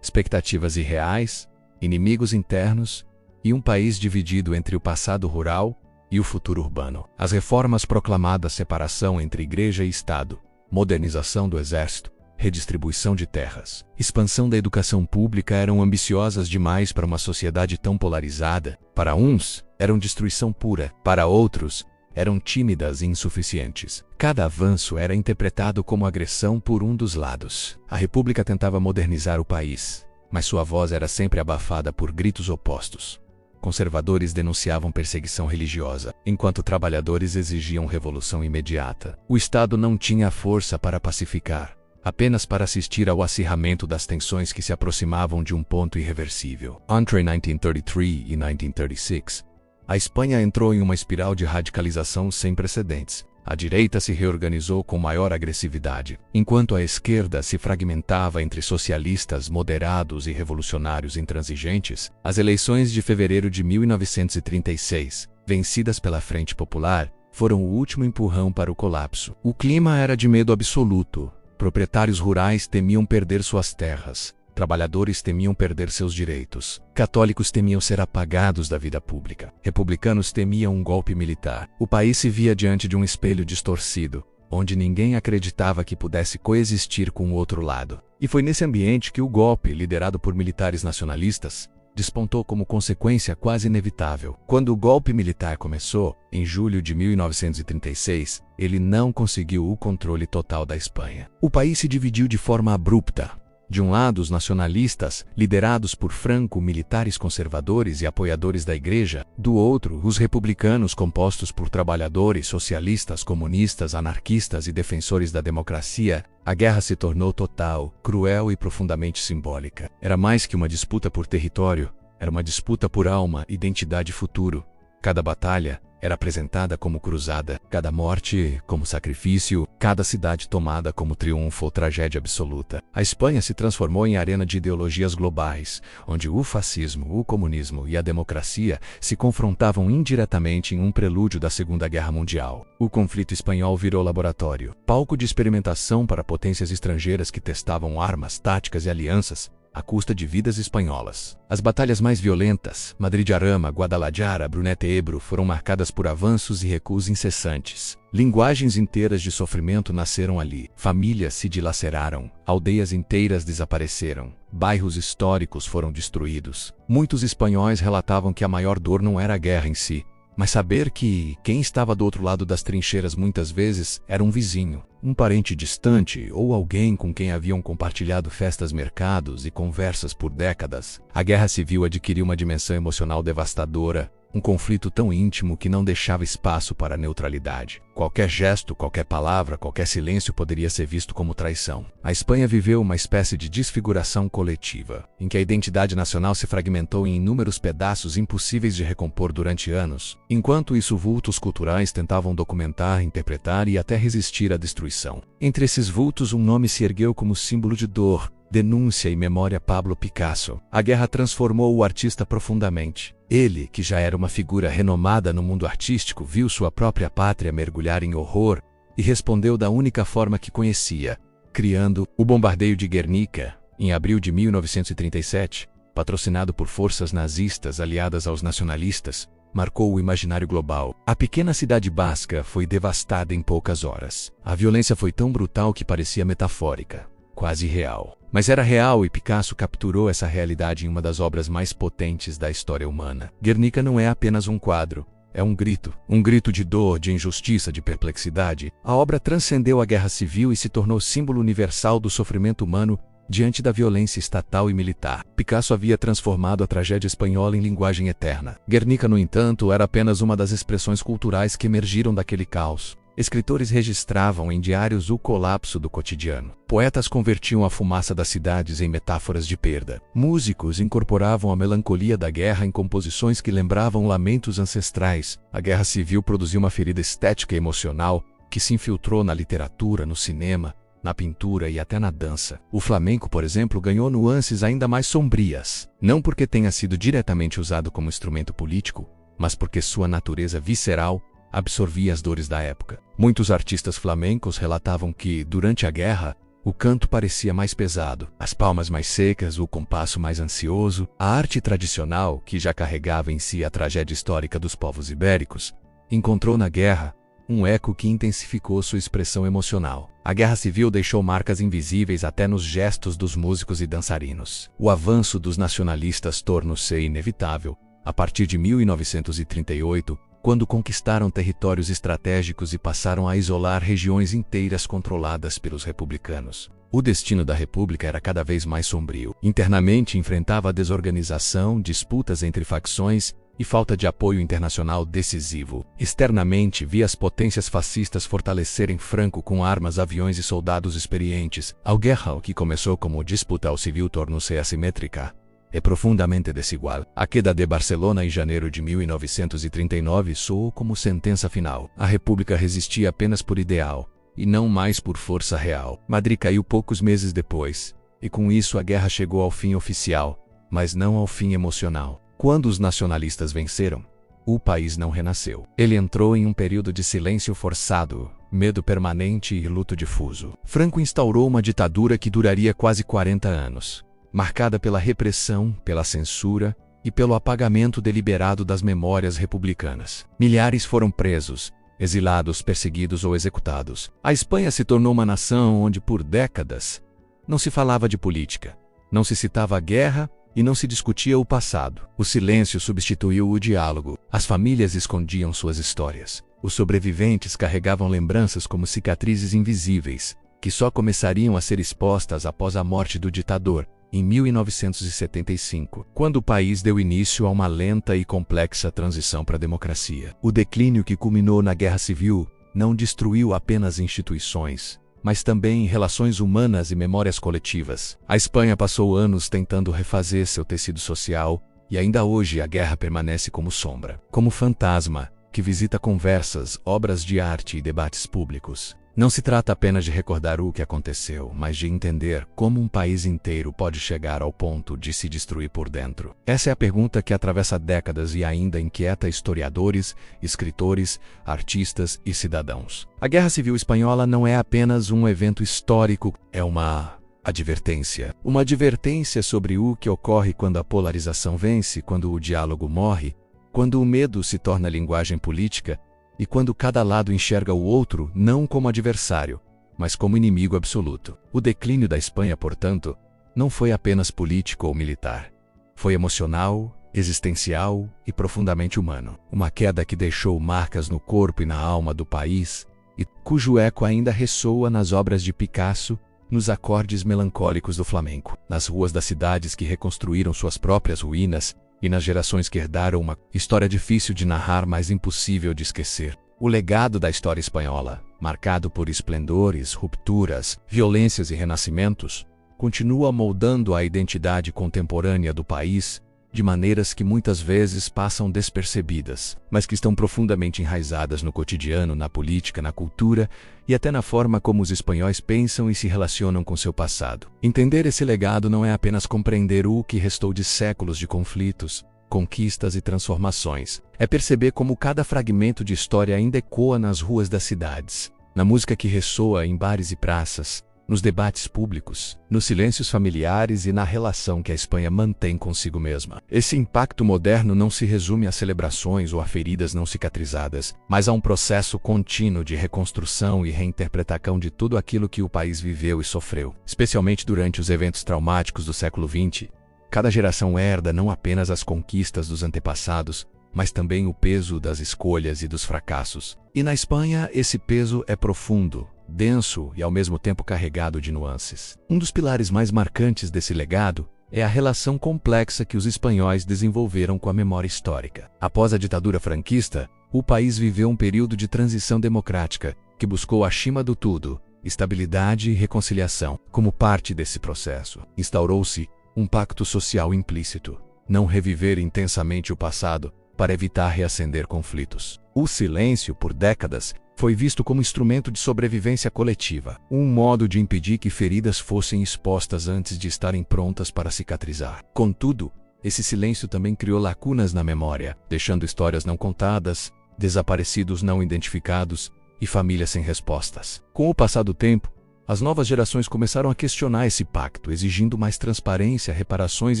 A: expectativas irreais, inimigos internos e um país dividido entre o passado rural e o futuro urbano. As reformas proclamadas, separação entre igreja e Estado, modernização do exército, redistribuição de terras, expansão da educação pública eram ambiciosas demais para uma sociedade tão polarizada. Para uns, eram destruição pura, para outros, eram tímidas e insuficientes. Cada avanço era interpretado como agressão por um dos lados. A República tentava modernizar o país, mas sua voz era sempre abafada por gritos opostos. Conservadores denunciavam perseguição religiosa, enquanto trabalhadores exigiam revolução imediata. O Estado não tinha força para pacificar, apenas para assistir ao acirramento das tensões que se aproximavam de um ponto irreversível. Entre 1933 e 1936, a Espanha entrou em uma espiral de radicalização sem precedentes. A direita se reorganizou com maior agressividade, enquanto a esquerda se fragmentava entre socialistas moderados e revolucionários intransigentes. As eleições de fevereiro de 1936, vencidas pela Frente Popular, foram o último empurrão para o colapso. O clima era de medo absoluto. Proprietários rurais temiam perder suas terras. Trabalhadores temiam perder seus direitos. Católicos temiam ser apagados da vida pública. Republicanos temiam um golpe militar. O país se via diante de um espelho distorcido, onde ninguém acreditava que pudesse coexistir com o outro lado. E foi nesse ambiente que o golpe, liderado por militares nacionalistas, despontou como consequência quase inevitável. Quando o golpe militar começou, em julho de 1936, ele não conseguiu o controle total da Espanha. O país se dividiu de forma abrupta. De um lado, os nacionalistas, liderados por Franco, militares conservadores e apoiadores da Igreja. Do outro, os republicanos, compostos por trabalhadores, socialistas, comunistas, anarquistas e defensores da democracia. A guerra se tornou total, cruel e profundamente simbólica. Era mais que uma disputa por território, era uma disputa por alma, identidade e futuro. Cada batalha era apresentada como cruzada, cada morte como sacrifício, cada cidade tomada como triunfo ou tragédia absoluta. A Espanha se transformou em arena de ideologias globais, onde o fascismo, o comunismo e a democracia se confrontavam indiretamente em um prelúdio da Segunda Guerra Mundial. O conflito espanhol virou laboratório, palco de experimentação para potências estrangeiras que testavam armas, táticas e alianças à custa de vidas espanholas. As batalhas mais violentas, Madrid-Jarama, Guadalajara, Brunete-Ebro, foram marcadas por avanços e recuos incessantes. Linguagens inteiras de sofrimento nasceram ali. Famílias se dilaceraram, aldeias inteiras desapareceram, bairros históricos foram destruídos. Muitos espanhóis relatavam que a maior dor não era a guerra em si, mas saber que quem estava do outro lado das trincheiras muitas vezes era um vizinho, um parente distante ou alguém com quem haviam compartilhado festas, mercados e conversas por décadas. A guerra civil adquiriu uma dimensão emocional devastadora, Um conflito tão íntimo que não deixava espaço para neutralidade. Qualquer gesto, qualquer palavra, qualquer silêncio poderia ser visto como traição. A Espanha viveu uma espécie de desfiguração coletiva, em que a identidade nacional se fragmentou em inúmeros pedaços impossíveis de recompor durante anos. Enquanto isso, vultos culturais tentavam documentar, interpretar e até resistir à destruição. Entre esses vultos, um nome se ergueu como símbolo de dor, denúncia e memória: Pablo Picasso. A guerra transformou o artista profundamente. Ele, que já era uma figura renomada no mundo artístico, viu sua própria pátria mergulhar em horror e respondeu da única forma que conhecia, criando o Bombardeio de Guernica, em abril de 1937, patrocinado por forças nazistas aliadas aos nacionalistas, marcou o imaginário global. A pequena cidade basca foi devastada em poucas horas. A violência foi tão brutal que parecia metafórica, quase real. Mas era real e Picasso capturou essa realidade em uma das obras mais potentes da história humana. Guernica não é apenas um quadro, é um grito de dor, de injustiça, de perplexidade. A obra transcendeu a guerra civil e se tornou símbolo universal do sofrimento humano diante da violência estatal e militar. Picasso havia transformado a tragédia espanhola em linguagem eterna. Guernica, no entanto, era apenas uma das expressões culturais que emergiram daquele caos. Escritores registravam em diários o colapso do cotidiano. Poetas convertiam a fumaça das cidades em metáforas de perda. Músicos incorporavam a melancolia da guerra em composições que lembravam lamentos ancestrais. A guerra civil produziu uma ferida estética e emocional que se infiltrou na literatura, no cinema, na pintura e até na dança. O flamenco, por exemplo, ganhou nuances ainda mais sombrias. Não porque tenha sido diretamente usado como instrumento político, mas porque sua natureza visceral absorvia as dores da época. Muitos artistas flamencos relatavam que, durante a guerra, o canto parecia mais pesado, as palmas mais secas, o compasso mais ansioso. A arte tradicional, que já carregava em si a tragédia histórica dos povos ibéricos, encontrou na guerra um eco que intensificou sua expressão emocional. A guerra civil deixou marcas invisíveis até nos gestos dos músicos e dançarinos. O avanço dos nacionalistas tornou-se inevitável a partir de 1938, quando conquistaram territórios estratégicos e passaram a isolar regiões inteiras controladas pelos republicanos. O destino da República era cada vez mais sombrio. Internamente enfrentava a desorganização, disputas entre facções e falta de apoio internacional decisivo. Externamente, via as potências fascistas fortalecerem Franco com armas, aviões e soldados experientes. A guerra, que começou como disputa ao civil, tornou-se assimétrica. É profundamente desigual. A queda de Barcelona em janeiro de 1939 soou como sentença final. A República resistia apenas por ideal, e não mais por força real. Madrid caiu poucos meses depois, e com isso a guerra chegou ao fim oficial, mas não ao fim emocional. Quando os nacionalistas venceram, o país não renasceu. Ele entrou em um período de silêncio forçado, medo permanente e luto difuso. Franco instaurou uma ditadura que duraria quase 40 anos. Marcada pela repressão, pela censura e pelo apagamento deliberado das memórias republicanas. Milhares foram presos, exilados, perseguidos ou executados. A Espanha se tornou uma nação onde, por décadas, não se falava de política, não se citava a guerra e não se discutia o passado. O silêncio substituiu o diálogo. As famílias escondiam suas histórias. Os sobreviventes carregavam lembranças como cicatrizes invisíveis, que só começariam a ser expostas após a morte do ditador, em 1975, quando o país deu início a uma lenta e complexa transição para a democracia. O declínio que culminou na Guerra Civil não destruiu apenas instituições, mas também relações humanas e memórias coletivas. A Espanha passou anos tentando refazer seu tecido social, e ainda hoje a guerra permanece como sombra, como fantasma, que visita conversas, obras de arte e debates públicos. Não se trata apenas de recordar o que aconteceu, mas de entender como um país inteiro pode chegar ao ponto de se destruir por dentro. Essa é a pergunta que atravessa décadas e ainda inquieta historiadores, escritores, artistas e cidadãos. A Guerra Civil Espanhola não é apenas um evento histórico, é uma advertência. Uma advertência sobre o que ocorre quando a polarização vence, quando o diálogo morre, quando o medo se torna linguagem política, e quando cada lado enxerga o outro não como adversário, mas como inimigo absoluto. O declínio da Espanha, portanto, não foi apenas político ou militar. Foi emocional, existencial e profundamente humano. Uma queda que deixou marcas no corpo e na alma do país, e cujo eco ainda ressoa nas obras de Picasso, nos acordes melancólicos do flamenco, nas ruas das cidades que reconstruíram suas próprias ruínas, e nas gerações que herdaram uma história difícil de narrar, mas impossível de esquecer. O legado da história espanhola, marcado por esplendores, rupturas, violências e renascimentos, continua moldando a identidade contemporânea do país de maneiras que muitas vezes passam despercebidas, mas que estão profundamente enraizadas no cotidiano, na política, na cultura e até na forma como os espanhóis pensam e se relacionam com seu passado. Entender esse legado não é apenas compreender o que restou de séculos de conflitos, conquistas e transformações. É perceber como cada fragmento de história ainda ecoa nas ruas das cidades, na música que ressoa em bares e praças, nos debates públicos, nos silêncios familiares e na relação que a Espanha mantém consigo mesma. Esse impacto moderno não se resume a celebrações ou a feridas não cicatrizadas, mas a um processo contínuo de reconstrução e reinterpretação de tudo aquilo que o país viveu e sofreu, especialmente durante os eventos traumáticos do século XX. Cada geração herda não apenas as conquistas dos antepassados, mas também o peso das escolhas e dos fracassos. E na Espanha, esse peso é profundo, denso e ao mesmo tempo carregado de nuances. Um dos pilares mais marcantes desse legado é a relação complexa que os espanhóis desenvolveram com a memória histórica. Após a ditadura franquista, o país viveu um período de transição democrática que buscou, acima do tudo, estabilidade e reconciliação. Como parte desse processo, instaurou-se um pacto social implícito: não reviver intensamente o passado para evitar reacender conflitos. O silêncio, por décadas, foi visto como instrumento de sobrevivência coletiva, um modo de impedir que feridas fossem expostas antes de estarem prontas para cicatrizar. Contudo, esse silêncio também criou lacunas na memória, deixando histórias não contadas, desaparecidos não identificados e famílias sem respostas. Com o passar do tempo, as novas gerações começaram a questionar esse pacto, exigindo mais transparência, reparações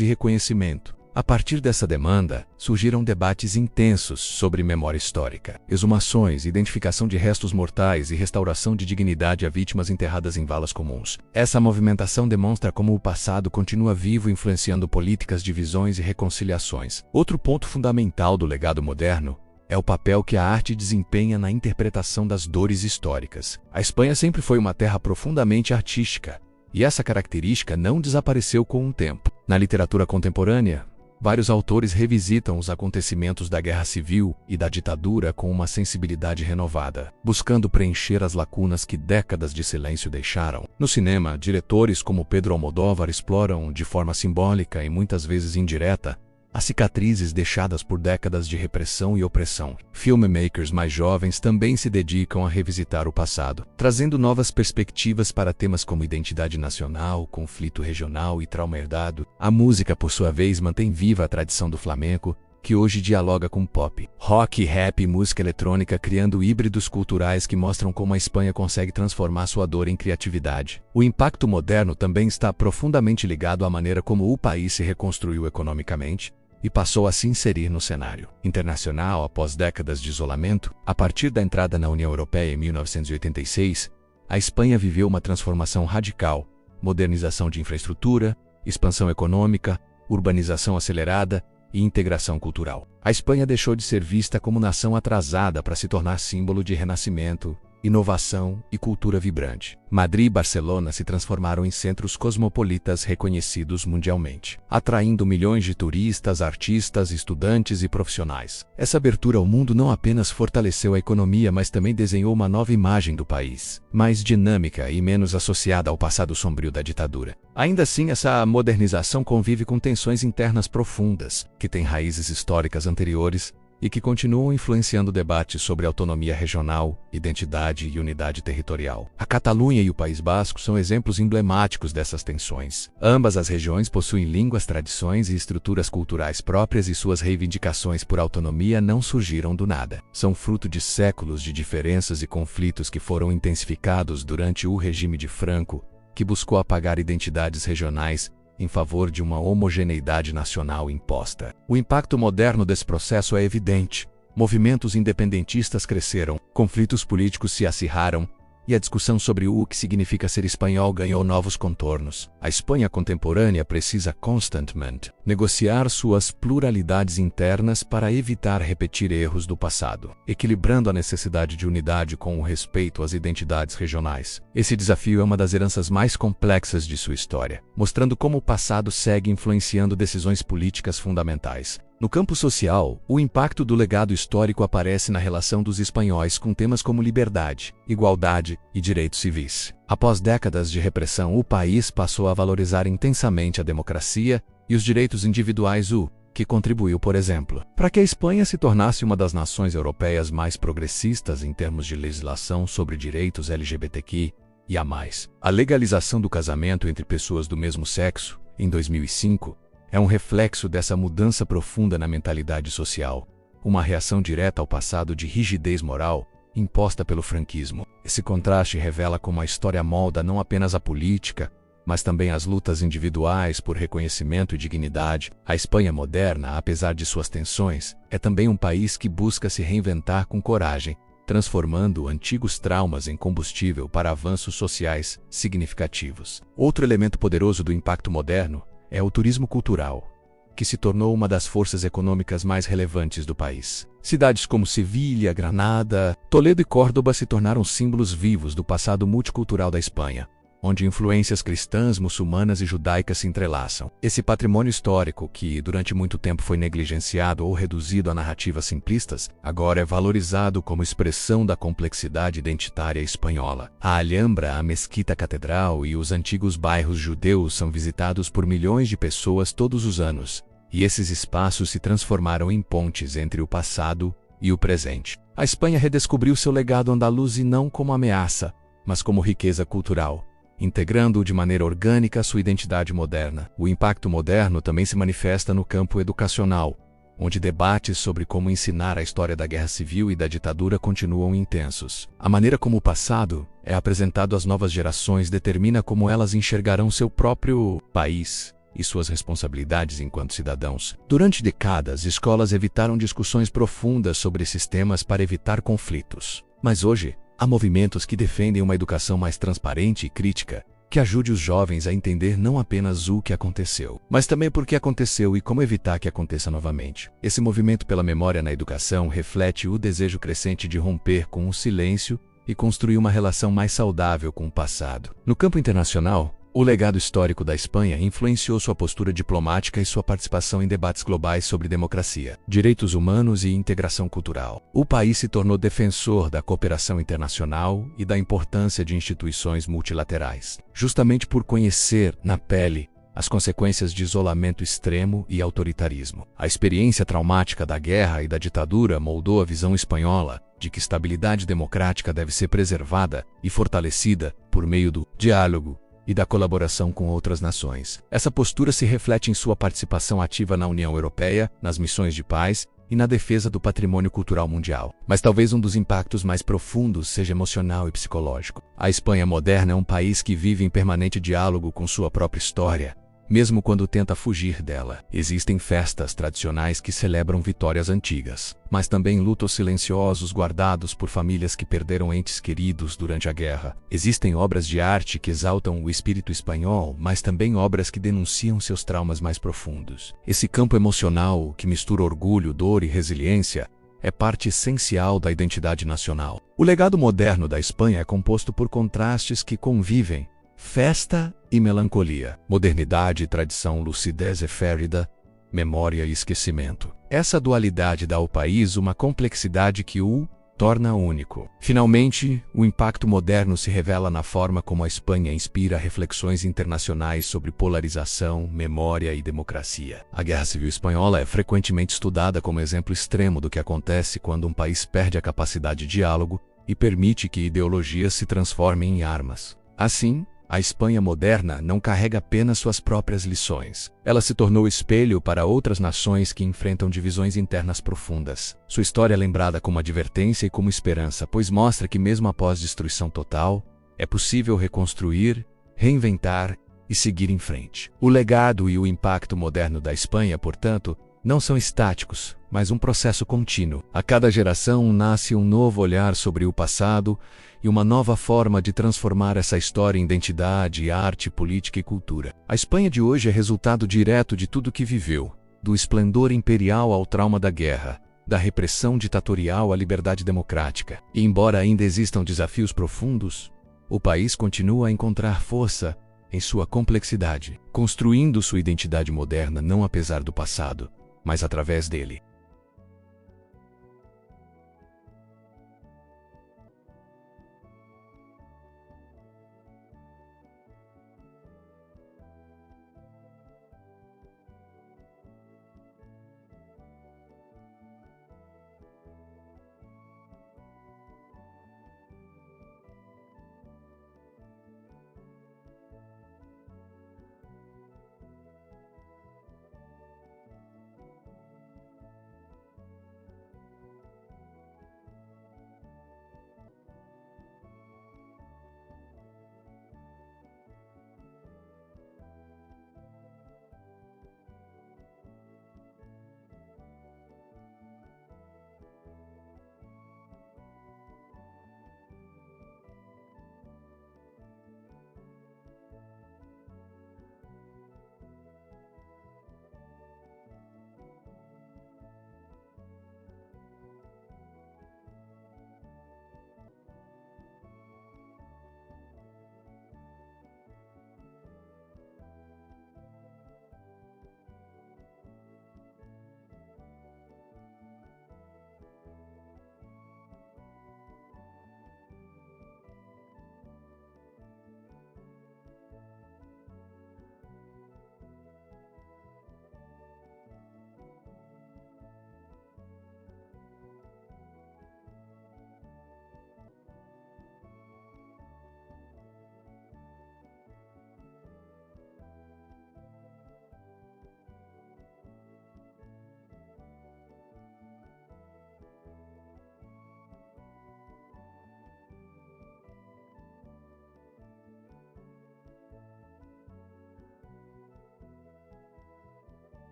A: e reconhecimento. A partir dessa demanda, surgiram debates intensos sobre memória histórica, exumações, identificação de restos mortais e restauração de dignidade a vítimas enterradas em valas comuns. Essa movimentação demonstra como o passado continua vivo, influenciando políticas, divisões e reconciliações. Outro ponto fundamental do legado moderno é o papel que a arte desempenha na interpretação das dores históricas. A Espanha sempre foi uma terra profundamente artística, e essa característica não desapareceu com o tempo. Na literatura contemporânea, vários autores revisitam os acontecimentos da Guerra Civil e da ditadura com uma sensibilidade renovada, buscando preencher as lacunas que décadas de silêncio deixaram. No cinema, diretores como Pedro Almodóvar exploram, de forma simbólica e muitas vezes indireta, as cicatrizes deixadas por décadas de repressão e opressão. Filmmakers mais jovens também se dedicam a revisitar o passado, trazendo novas perspectivas para temas como identidade nacional, conflito regional e trauma herdado. A música, por sua vez, mantém viva a tradição do flamenco, que hoje dialoga com pop, rock, rap e música eletrônica, criando híbridos culturais que mostram como a Espanha consegue transformar sua dor em criatividade. O impacto moderno também está profundamente ligado à maneira como o país se reconstruiu economicamente e passou a se inserir no cenário internacional após décadas de isolamento. A partir da entrada na União Europeia em 1986, a Espanha viveu uma transformação radical: modernização de infraestrutura, expansão econômica, urbanização acelerada e integração cultural. A Espanha deixou de ser vista como nação atrasada para se tornar símbolo de renascimento, inovação e cultura vibrante. Madrid e Barcelona se transformaram em centros cosmopolitas reconhecidos mundialmente, atraindo milhões de turistas, artistas, estudantes e profissionais. Essa abertura ao mundo não apenas fortaleceu a economia, mas também desenhou uma nova imagem do país, mais dinâmica e menos associada ao passado sombrio da ditadura. Ainda assim, essa modernização convive com tensões internas profundas, que têm raízes históricas anteriores e que continuam influenciando debates sobre autonomia regional, identidade e unidade territorial. A Catalunha e o País Basco são exemplos emblemáticos dessas tensões. Ambas as regiões possuem línguas, tradições e estruturas culturais próprias, e suas reivindicações por autonomia não surgiram do nada. São fruto de séculos de diferenças e conflitos que foram intensificados durante o regime de Franco, que buscou apagar identidades regionais em favor de uma homogeneidade nacional imposta. O impacto moderno desse processo é evidente. Movimentos independentistas cresceram, conflitos políticos se acirraram, e a discussão sobre o que significa ser espanhol ganhou novos contornos. A Espanha contemporânea precisa constantemente negociar suas pluralidades internas para evitar repetir erros do passado, equilibrando a necessidade de unidade com o respeito às identidades regionais. Esse desafio é uma das heranças mais complexas de sua história, mostrando como o passado segue influenciando decisões políticas fundamentais. No campo social, o impacto do legado histórico aparece na relação dos espanhóis com temas como liberdade, igualdade e direitos civis. Após décadas de repressão, o país passou a valorizar intensamente a democracia e os direitos individuais, o que contribuiu, por exemplo, para que a Espanha se tornasse uma das nações europeias mais progressistas em termos de legislação sobre direitos LGBTQ e a mais. A legalização do casamento entre pessoas do mesmo sexo, em 2005, é um reflexo dessa mudança profunda na mentalidade social, uma reação direta ao passado de rigidez moral imposta pelo franquismo. Esse contraste revela como a história molda não apenas a política, mas também as lutas individuais por reconhecimento e dignidade. A Espanha moderna, apesar de suas tensões, é também um país que busca se reinventar com coragem, transformando antigos traumas em combustível para avanços sociais significativos. Outro elemento poderoso do impacto moderno é o turismo cultural, que se tornou uma das forças econômicas mais relevantes do país. Cidades como Sevilha, Granada, Toledo e Córdoba se tornaram símbolos vivos do passado multicultural da Espanha, onde influências cristãs, muçulmanas e judaicas se entrelaçam. Esse patrimônio histórico, que durante muito tempo foi negligenciado ou reduzido a narrativas simplistas, agora é valorizado como expressão da complexidade identitária espanhola. A Alhambra, a Mesquita Catedral e os antigos bairros judeus são visitados por milhões de pessoas todos os anos, e esses espaços se transformaram em pontes entre o passado e o presente. A Espanha redescobriu seu legado andaluz e não como ameaça, mas como riqueza cultural, integrando-o de maneira orgânica à sua identidade moderna. O impacto moderno também se manifesta no campo educacional, onde debates sobre como ensinar a história da Guerra Civil e da ditadura continuam intensos. A maneira como o passado é apresentado às novas gerações determina como elas enxergarão seu próprio país e suas responsabilidades enquanto cidadãos. Durante décadas, escolas evitaram discussões profundas sobre esses temas para evitar conflitos. Mas hoje, há movimentos que defendem uma educação mais transparente e crítica, que ajude os jovens a entender não apenas o que aconteceu, mas também por que aconteceu e como evitar que aconteça novamente. Esse movimento pela memória na educação reflete o desejo crescente de romper com o silêncio e construir uma relação mais saudável com o passado. No campo internacional, o legado histórico da Espanha influenciou sua postura diplomática e sua participação em debates globais sobre democracia, direitos humanos e integração cultural. O país se tornou defensor da cooperação internacional e da importância de instituições multilaterais, justamente por conhecer, na pele, as consequências de isolamento extremo e autoritarismo. A experiência traumática da guerra e da ditadura moldou a visão espanhola de que estabilidade democrática deve ser preservada e fortalecida por meio do diálogo e da colaboração com outras nações. Essa postura se reflete em sua participação ativa na União Europeia, nas missões de paz e na defesa do patrimônio cultural mundial. Mas talvez um dos impactos mais profundos seja emocional e psicológico. A Espanha moderna é um país que vive em permanente diálogo com sua própria história, mesmo quando tenta fugir dela. Existem festas tradicionais que celebram vitórias antigas, mas também lutos silenciosos guardados por famílias que perderam entes queridos durante a guerra. Existem obras de arte que exaltam o espírito espanhol, mas também obras que denunciam seus traumas mais profundos. Esse campo emocional, que mistura orgulho, dor e resiliência, é parte essencial da identidade nacional. O legado moderno da Espanha é composto por contrastes que convivem: festa e melancolia, modernidade e tradição, lucidez efêmera, memória e esquecimento. Essa dualidade dá ao país uma complexidade que o torna único. Finalmente, o impacto moderno se revela na forma como a Espanha inspira reflexões internacionais sobre polarização, memória e democracia. A Guerra Civil Espanhola é frequentemente estudada como exemplo extremo do que acontece quando um país perde a capacidade de diálogo e permite que ideologias se transformem em armas. Assim, a Espanha moderna não carrega apenas suas próprias lições. Ela se tornou espelho para outras nações que enfrentam divisões internas profundas. Sua história é lembrada como advertência e como esperança, pois mostra que mesmo após destruição total, é possível reconstruir, reinventar e seguir em frente. O legado e o impacto moderno da Espanha, portanto, não são estáticos, mas um processo contínuo. A cada geração nasce um novo olhar sobre o passado e uma nova forma de transformar essa história em identidade, arte, política e cultura. A Espanha de hoje é resultado direto de tudo que viveu, do esplendor imperial ao trauma da guerra, da repressão ditatorial à liberdade democrática. E embora ainda existam desafios profundos, o país continua a encontrar força em sua complexidade, construindo sua identidade moderna não apesar do passado, mas através dele.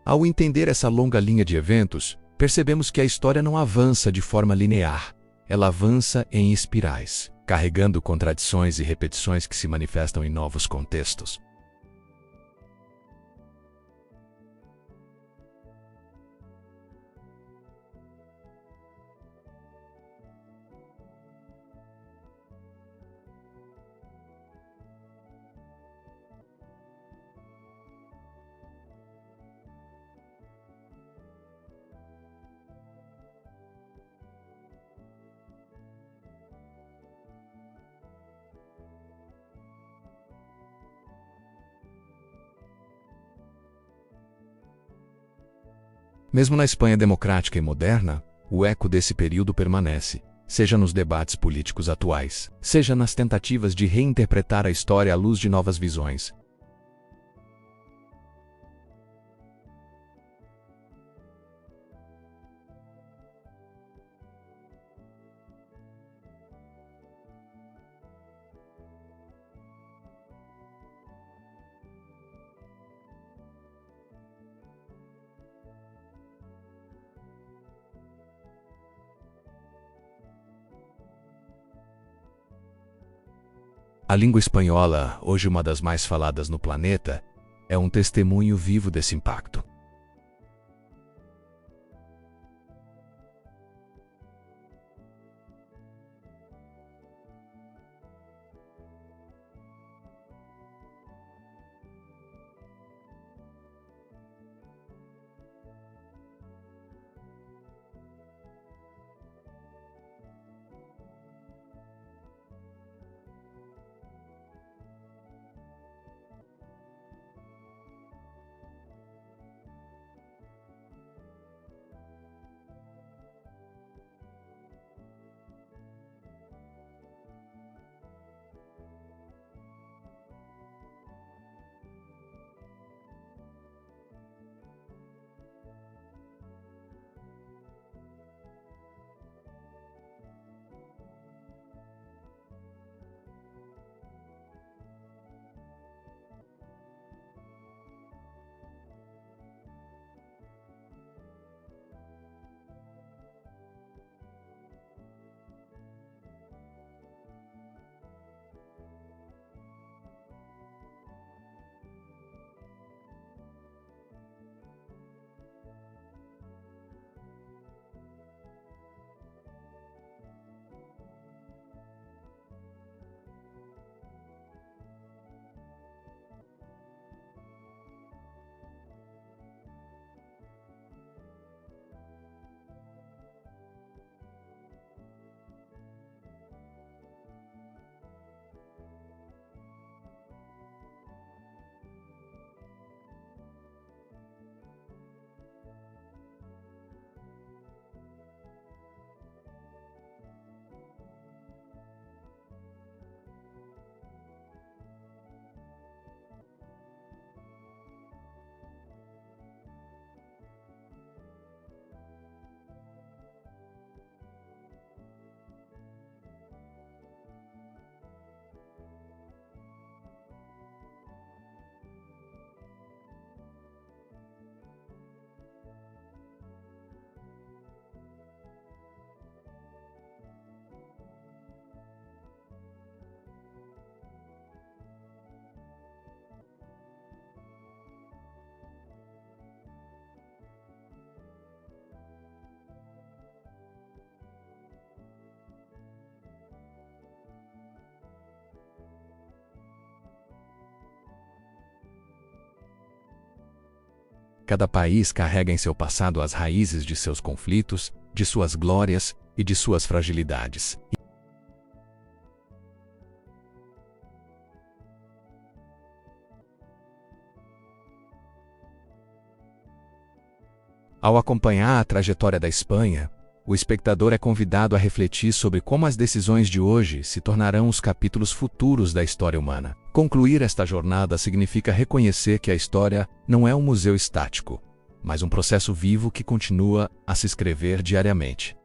A: Ao entender essa longa linha de eventos, percebemos que a história não avança de forma linear. Ela avança em espirais, carregando contradições e repetições que se manifestam em novos contextos. Mesmo na Espanha democrática e moderna, o eco desse período permanece, seja nos debates políticos atuais, seja nas tentativas de reinterpretar a história à luz de novas visões. A língua espanhola, hoje uma das mais faladas no planeta, é um testemunho vivo desse impacto. Cada país carrega em seu passado as raízes de seus conflitos, de suas glórias e de suas fragilidades. Ao acompanhar a trajetória da Espanha, o espectador é convidado a refletir sobre como as decisões de hoje se tornarão os capítulos futuros da história humana. Concluir esta jornada significa reconhecer que a história não é um museu estático, mas um processo vivo que continua a se escrever diariamente.